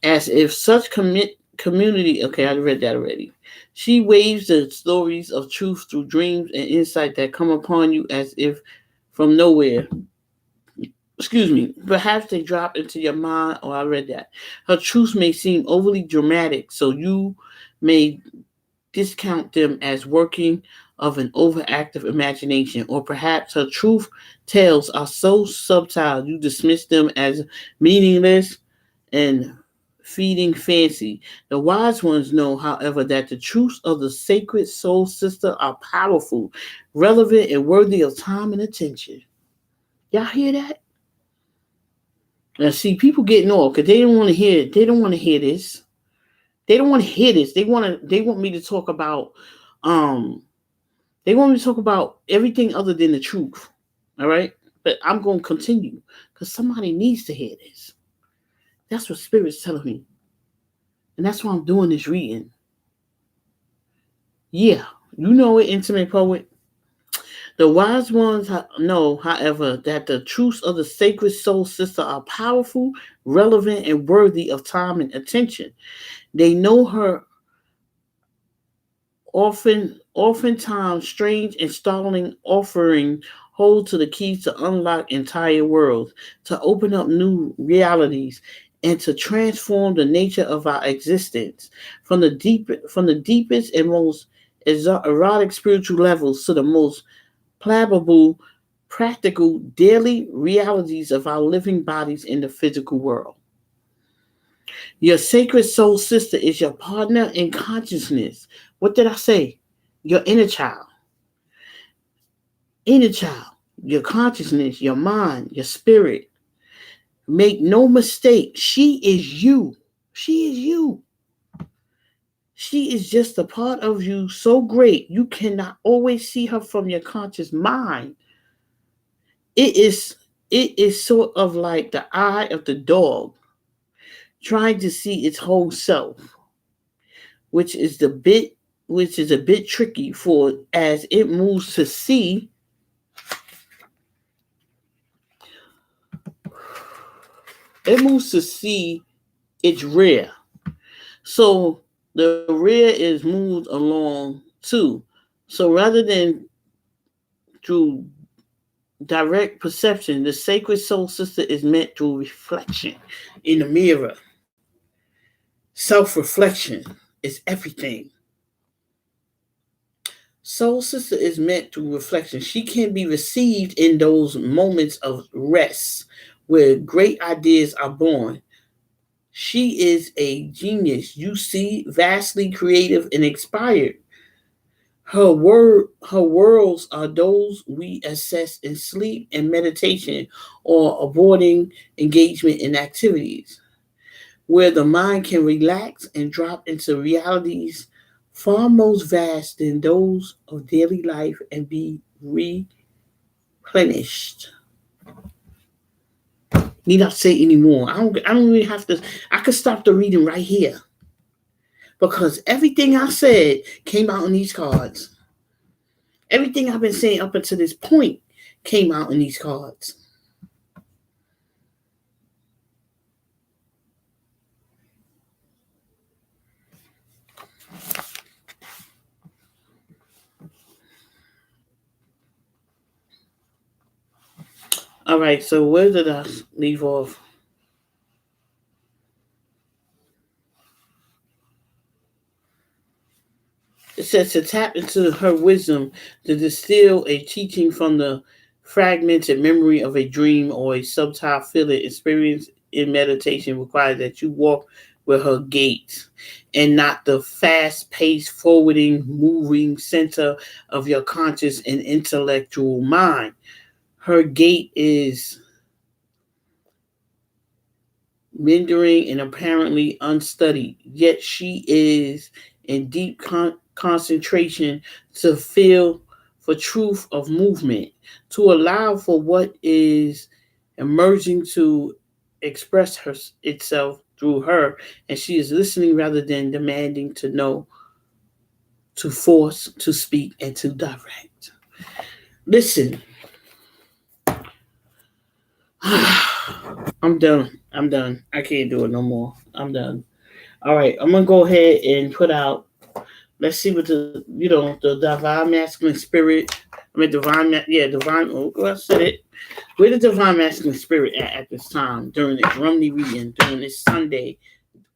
As if such community. Okay, I read that already. She waves the stories of truth through dreams and insight that come upon you as if from nowhere. Excuse me. Perhaps they drop into your mind. Oh, I read that. Her truths may seem overly dramatic, so you may discount them as working of an overactive imagination, or perhaps her truth tales are so subtle you dismiss them as meaningless and feeding fancy. The wise ones know, however, that the truths of the sacred soul sister are powerful, relevant, and worthy of time and attention. Y'all hear that? Now, see, people getting off because they don't want to hear it. They don't want to hear this. They don't want to hear this. They want to. They want me to talk about. Um. They want me to talk about everything other than the truth. All right, but I'm going to continue because somebody needs to hear this. That's what Spirit's telling me, and that's why I'm doing this reading. Yeah, you know it, intimate poet. The wise ones know, however, that the truths of the sacred soul sister are powerful, relevant, and worthy of time and attention. They know her oftentimes strange and startling offering hold to the keys to unlock entire worlds, to open up new realities, and to transform the nature of our existence from the deepest and most erotic spiritual levels to the most palpable, practical daily realities of our living bodies in the physical world. Your sacred soul sister is your partner in consciousness. What did I say? Your inner child. Inner child. Your consciousness, your mind, your spirit. Make no mistake, she is you. She is you. She is just a part of you so great you cannot always see her from your conscious mind. It is it is sort of like the eye of the dog trying to see its whole self, which is the bit which is a bit tricky for as it moves to see its rear. So the rear is moved along too. So rather than through direct perception, the sacred soul sister is meant through reflection in the mirror. Self-reflection is everything. Soul sister is meant through reflection. She can be received in those moments of rest where great ideas are born. She is a genius, you see, vastly creative and inspired. Her worlds are those we assess in sleep and meditation or avoiding engagement in activities, where the mind can relax and drop into realities far most vast than those of daily life and be replenished. Need not say anymore. I don't really have to. I could stop the reading right here because everything I said came out in these cards. Everything I've been saying up until this point came out in these cards. All right, so where did I leave off? It says to tap into her wisdom to distill a teaching from the fragmented memory of a dream or a subtle feeling experience in meditation requires that you walk with her gait and not the fast paced, forwarding, moving center of your conscious and intellectual mind. Her gait is meandering and apparently unstudied, yet she is in deep concentration to feel for truth of movement, to allow for what is emerging to itself through her, and she is listening rather than demanding to know, to force, to speak, and to direct. Listen, I'm done. I'm done. I can't do it no more. I'm done. All right, I'm gonna go ahead and put out. Let's see what the divine masculine spirit. I mean divine. Oh, I said it. Where the divine masculine spirit at this time during this Rumi reading during this Sunday,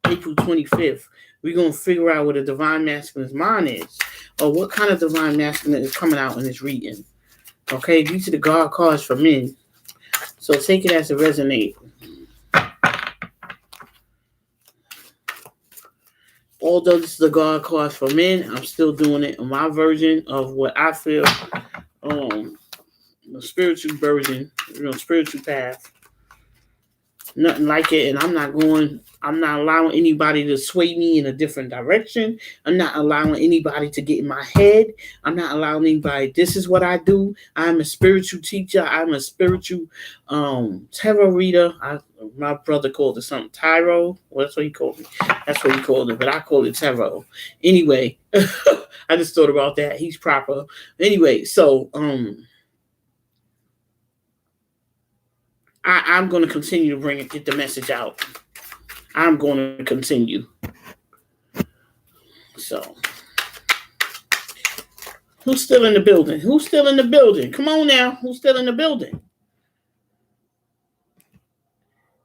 April 25th? We're gonna figure out what the divine masculine's mind is, or what kind of divine masculine is coming out in this reading. Okay, these are the God cards for men. So take it as it resonates. Although this is the God card for men, I'm still doing it in my version of what I feel, um, the spiritual version, spiritual path. Nothing like it, and I'm not allowing anybody to sway me in a different direction. I'm not allowing anybody to get in my head. I'm not allowing anybody, this is what I do. I'm a spiritual teacher. I'm a spiritual tarot reader. My brother called it something, Tyro. Well, that's what he called it. That's what he called it, but I call it tarot. Anyway, I just thought about that. He's proper. Anyway, so I'm going to continue to get the message out. I'm going to continue. So, who's still in the building? Who's still in the building? Come on now. Who's still in the building?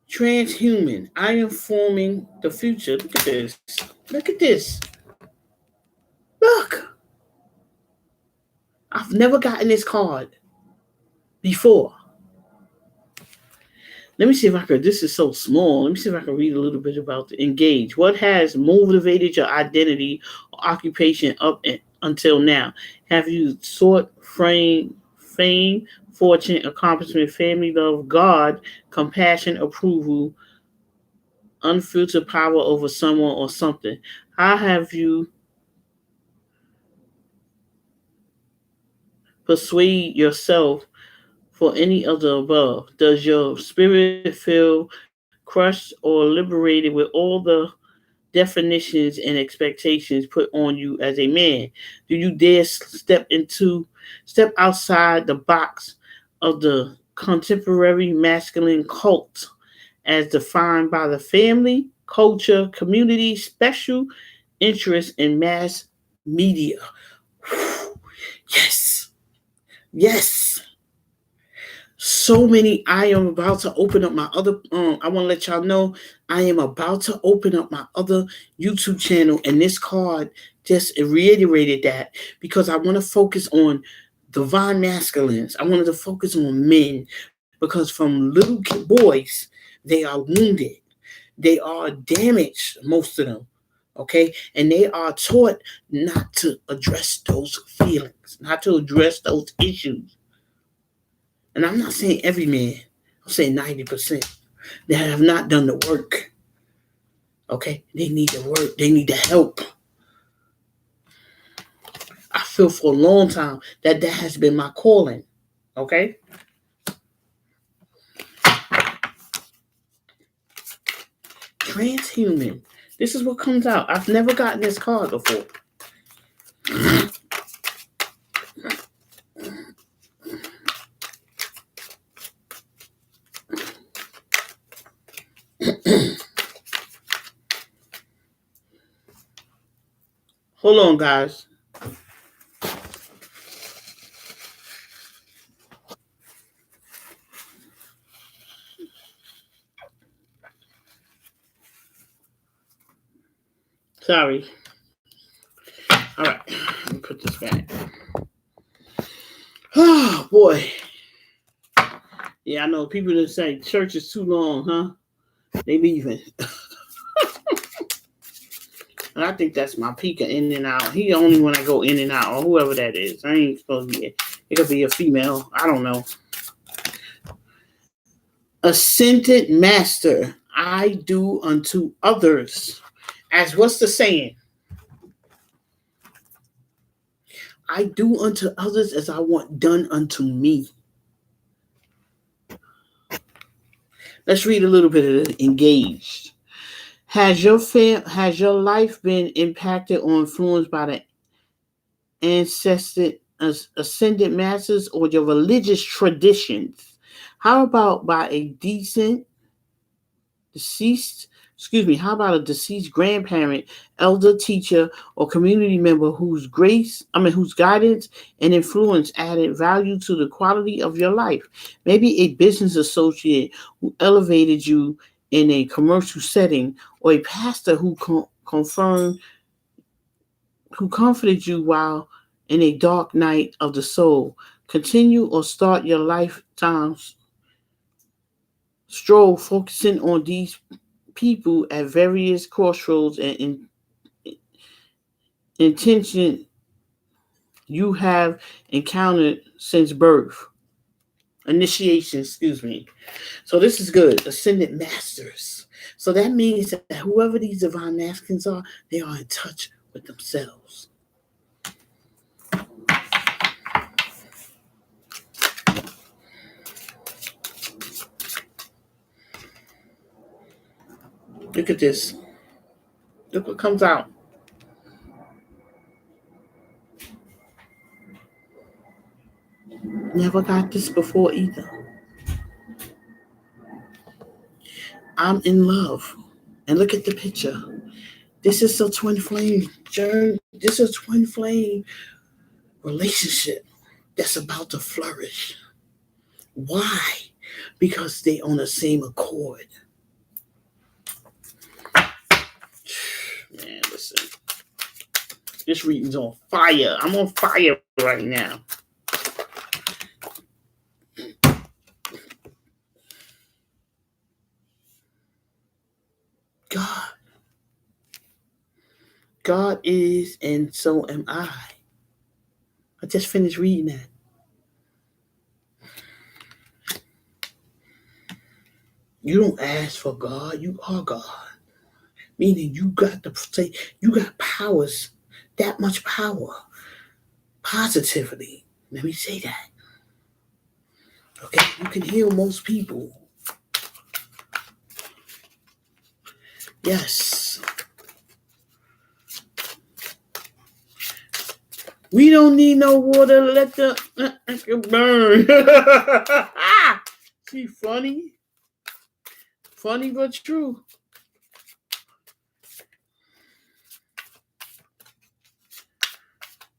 Transhuman. I am forming the future. Look at this. Look at this. Look. I've never gotten this card before. Let me see if I could. This is so small. Let me see if I can read a little bit about the engage. What has motivated your identity or occupation until now? Have you sought fame, fortune, accomplishment, family love, God, compassion, approval, unfiltered power over someone or something? How have you persuade yourself for any of the above? Does your spirit feel crushed or liberated with all the definitions and expectations put on you as a man? Do you dare step outside the box of the contemporary masculine cult as defined by the family, culture, community, special interest in mass media? Yes. Yes. So many. I am about to open up my other I want to let y'all know I am about to open up my other YouTube channel, and this card just reiterated that because I want to focus on divine masculines. I wanted to focus on men because from little boys they are wounded, they are damaged, most of them. Okay? And they are taught not to address those feelings, not to address those issues. And I'm not saying every man, I'm saying 90% that have not done the work. Okay? They need the work, they need the help. I feel for a long time that has been my calling. Okay? Transhuman. This is what comes out. I've never gotten this card before. Hold on, guys. Sorry. All right. Let me put this back. Oh, boy. Yeah, I know people that say church is too long, huh? They leaving. And I think that's my peak of in and out. He only when I go in and out, or whoever that is. I ain't supposed to be. It could be a female. I don't know. Ascended master, I do unto others. As what's the saying? I do unto others as I want done unto me. Let's read a little bit of it. Engaged. Has your life been impacted or influenced by the ancestor ascended masters or your religious traditions? How about by a how about a deceased grandparent, elder, teacher, or community member whose guidance and influence added value to the quality of your life? Maybe a business associate who elevated you in a commercial setting, or a pastor who comforted you while in a dark night of the soul. Continue or start your lifetime's stroll focusing on these people at various crossroads and intention you have encountered since birth. Initiation, excuse me. So this is good. Ascended masters. So that means that whoever these divine masculines are, they are in touch with themselves. Look at this. Look what comes out. Never got this before either. I'm in love. And look at the picture. This is a twin flame journey. This is a twin flame relationship that's about to flourish. Why? Because they on the same accord. Man, listen. This reading's on fire. I'm on fire right now. God is, and so am I. I just finished reading that. You don't ask for God, you are God. Meaning you got powers, that much power, positively. Let me say that. Okay, you can heal most people. Yes. We don't need no water. Let the burn. See, funny. Funny but true.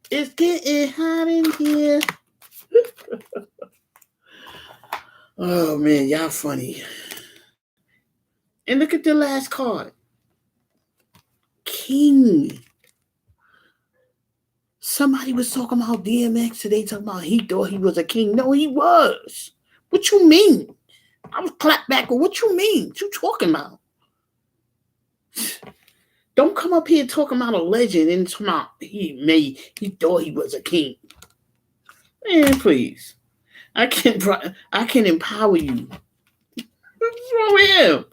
It's getting hot in here. Oh, man, y'all funny. And look at the last card. King. Somebody was talking about DMX today, talking about he thought he was a king. No, he was. What you mean? I was clapped back. What you mean? What you talking about? Don't come up here talking about a legend and talking about he thought he was a king. Man, please. I can empower you. What's wrong with him?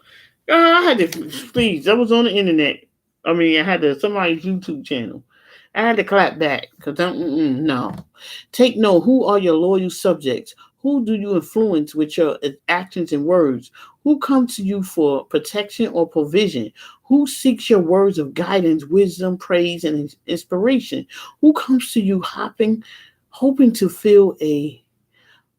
I had to please. That was on the internet. I mean, I had to somebody's YouTube channel. I had to clap back because no. Take note. Who are your loyal subjects? Who do you influence with your actions and words? Who comes to you for protection or provision? Who seeks your words of guidance, wisdom, praise, and inspiration? Who comes to you hoping to fill a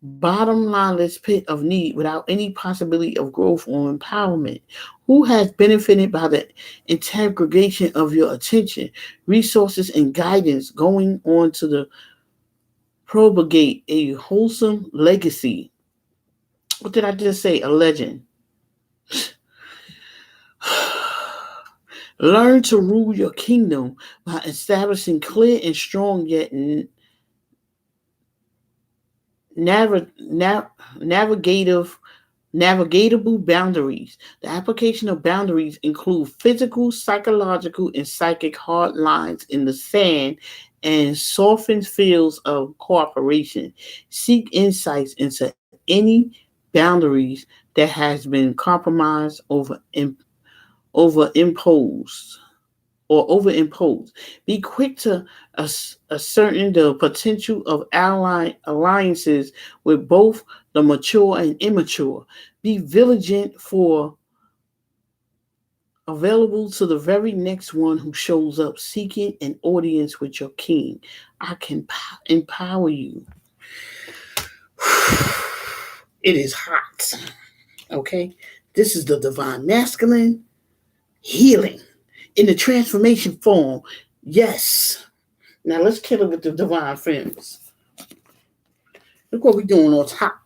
bottom lineless pit of need without any possibility of growth or empowerment? Who has benefited by the integration of your attention, resources, and guidance going on to the propagate a wholesome legacy? What did I just say? A legend. Learn to rule your kingdom by establishing clear and strong yet navigative navigatable boundaries. The application of boundaries include physical, psychological, and psychic hard lines in the sand and softened fields of cooperation. Seek insights into any boundaries that has been compromised over imposed or overimposed. Be quick to ascertain the potential of alliances with both the mature and immature. Be vigilant for available to the very next one who shows up seeking an audience with your king. I can empower you. It is hot. Okay? This is the divine masculine healing in the transformation form. Yes. Now let's kill it with the divine feminines. Look what we're doing on top.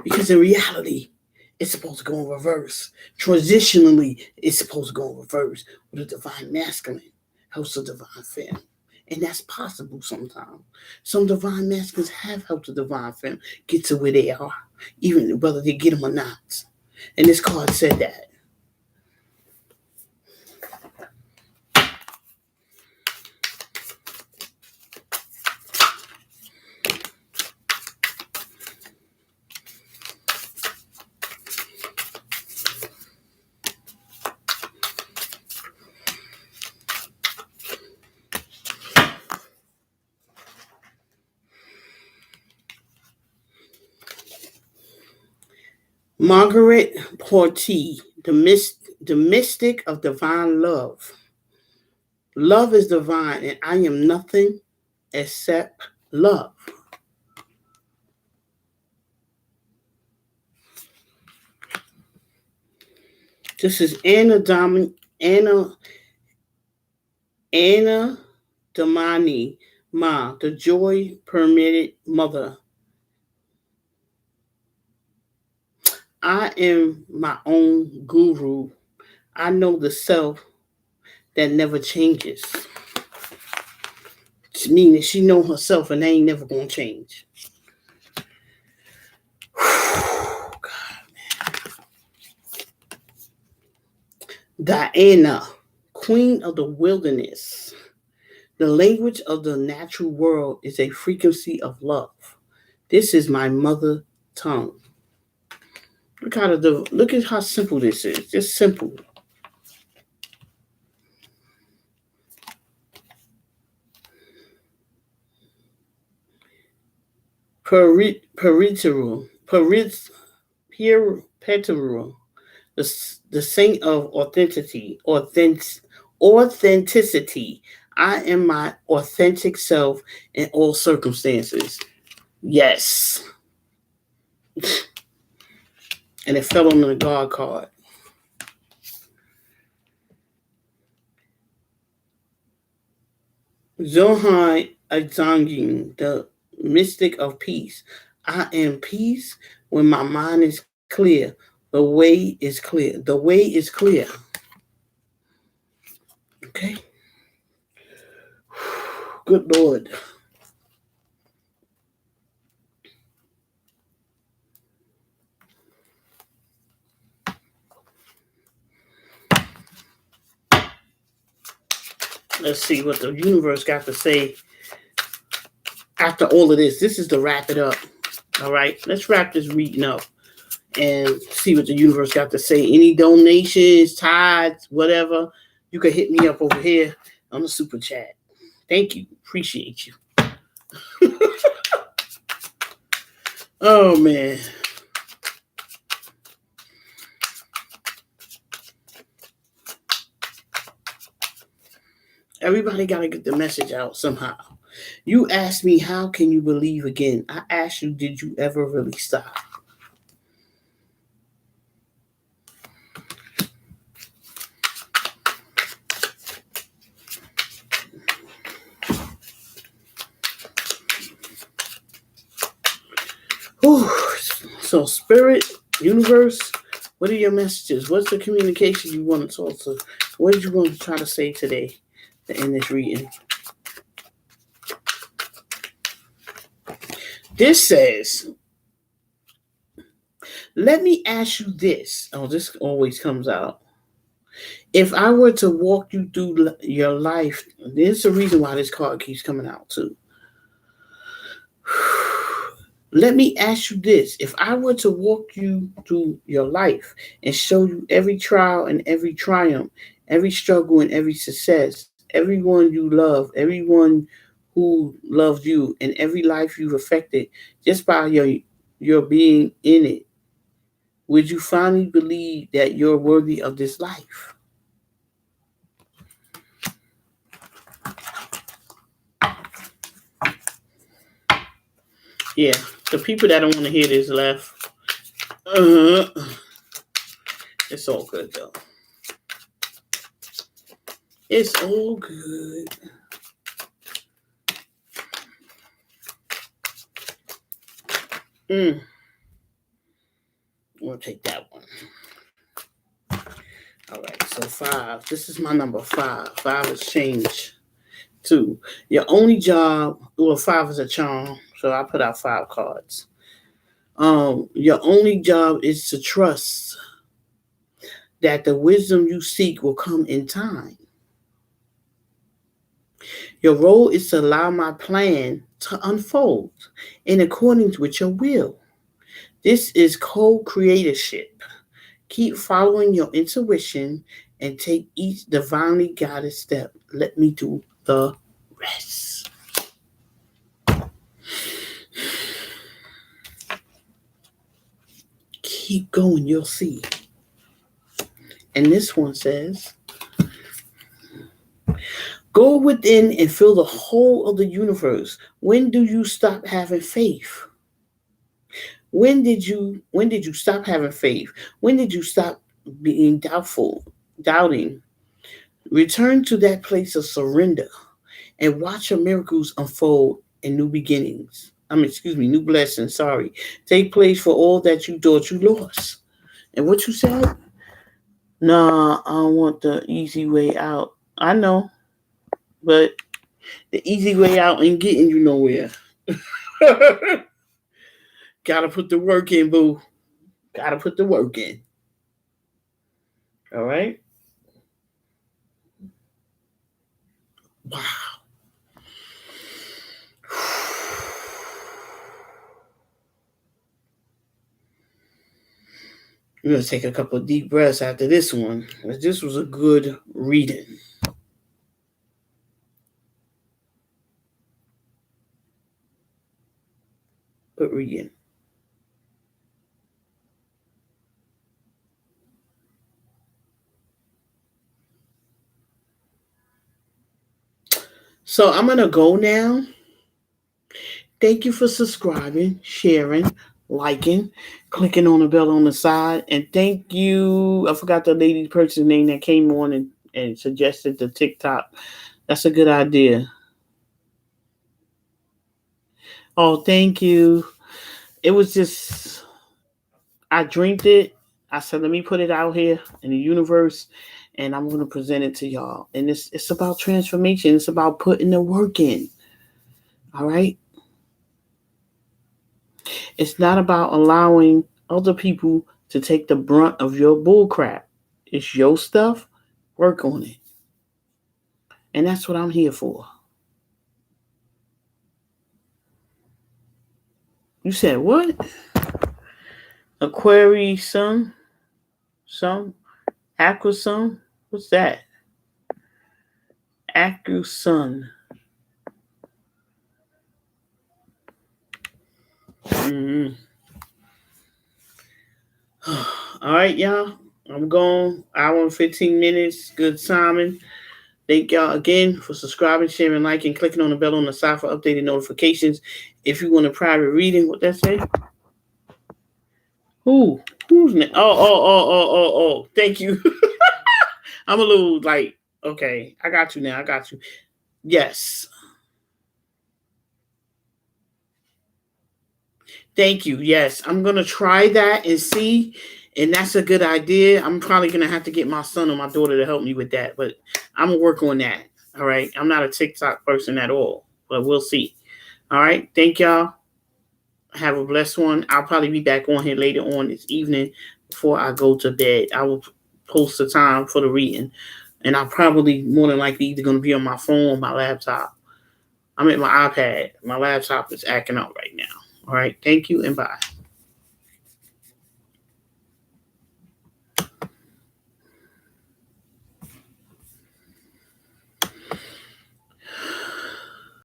Because in reality, it's supposed to go in reverse. Transitionally, it's supposed to go in reverse with the divine masculine helps the divine feminine. And that's possible sometimes. Some divine masculines have helped the divine feminine get to where they are, even whether they get them or not. And this card said that. Margaret Porty, the mystic of divine love. Love is divine, and I am nothing except love. This is Anna Damani Ma, the joy permitted mother. I am my own guru. I know the self that never changes. Meaning she know herself and they ain't never gonna change. Diana, queen of the wilderness. The language of the natural world is a frequency of love. This is my mother tongue. Look at how simple this is. Just simple. Perpetual, the saint of authenticity. I am my authentic self in all circumstances. Yes. And it fell on the God card. Zohai Azangin, the mystic of peace. I am peace when my mind is clear. The way is clear. The way is clear. Okay. Good Lord. Let's see what the universe got to say after all of this. This is to wrap it up. All right, let's wrap this reading up and see what the universe got to say. Any donations, tithes, whatever, you can hit me up over here on the super chat. Thank you. Appreciate you. Oh, man. Everybody got to get the message out somehow. You asked me, how can you believe again? I asked you, did you ever really stop? Whew. So, spirit, universe, what are your messages? What's the communication you want to talk to? What did you want to try to say today in this reading? This says, let me ask you this. Oh, this always comes out. If I were to walk you through your life, there's a reason why this card keeps coming out too. Let me ask you this. If I were to walk you through your life and show you every trial and every triumph, every struggle and every success, everyone you love, everyone who loves you, and every life you've affected just by your being in it, would you finally believe that you're worthy of this life? Yeah, the people that don't want to hear this left. It's all good though. It's all good. We'll take that one. All right, so 5. This is my number 5. 5 has changed. 2. Your only job, well, 5 is a charm, so I put out 5 cards. Your only job is to trust that the wisdom you seek will come in time. Your role is to allow my plan to unfold in accordance with your will. This is co-creatorship. Keep following your intuition and take each divinely guided step. Let me do the rest. Keep going, you'll see. And this one says, go within and feel the whole of the universe. When do you stop having faith? When did you stop having faith? When did you stop being doubting? Return to that place of surrender and watch your miracles unfold and new beginnings. New blessings, take place for all that you thought you lost. And what you said? Nah, I don't want the easy way out. I know, but the easy way out ain't getting you nowhere. Gotta put the work in, boo. Gotta put the work in. All right? Wow. We're going to take a couple of deep breaths after this one. This was a good reading. Good reading. So I'm going to go now. Thank you for subscribing, sharing, liking, clicking on the bell on the side. And thank you. I forgot the lady person's name that came on and suggested the TikTok. That's a good idea. Oh, thank you. It was just, I dreamed it. I said, let me put it out here in the universe, and I'm going to present it to y'all. And it's about transformation. It's about putting the work in. All right? It's not about allowing other people to take the brunt of your bull crap. It's your stuff. Work on it. And that's what I'm here for. You said what? Aquarius sun? Some? Aqua sun? What's that? Aqua sun. Mm-hmm. All right, y'all. I'm going. Hour and 15 minutes. Good timing. Thank y'all again for subscribing, sharing, liking, clicking on the bell on the side for updated notifications. If you want a private reading, what that say? Who? Who's next? Oh. Thank you. I'm a little like, okay, I got you now. I got you. Yes. Thank you. Yes. I'm going to try that and see. And that's a good idea. I'm probably going to have to get my son or my daughter to help me with that. But I'm going to work on that. All right. I'm not a TikTok person at all. But we'll see. All right. Thank y'all. Have a blessed one. I'll probably be back on here later on this evening before I go to bed. I will post the time for the reading. And I'll probably more than likely either going to be on my phone or my laptop. I'm at my iPad. My laptop is acting up right now. All right. Thank you and bye.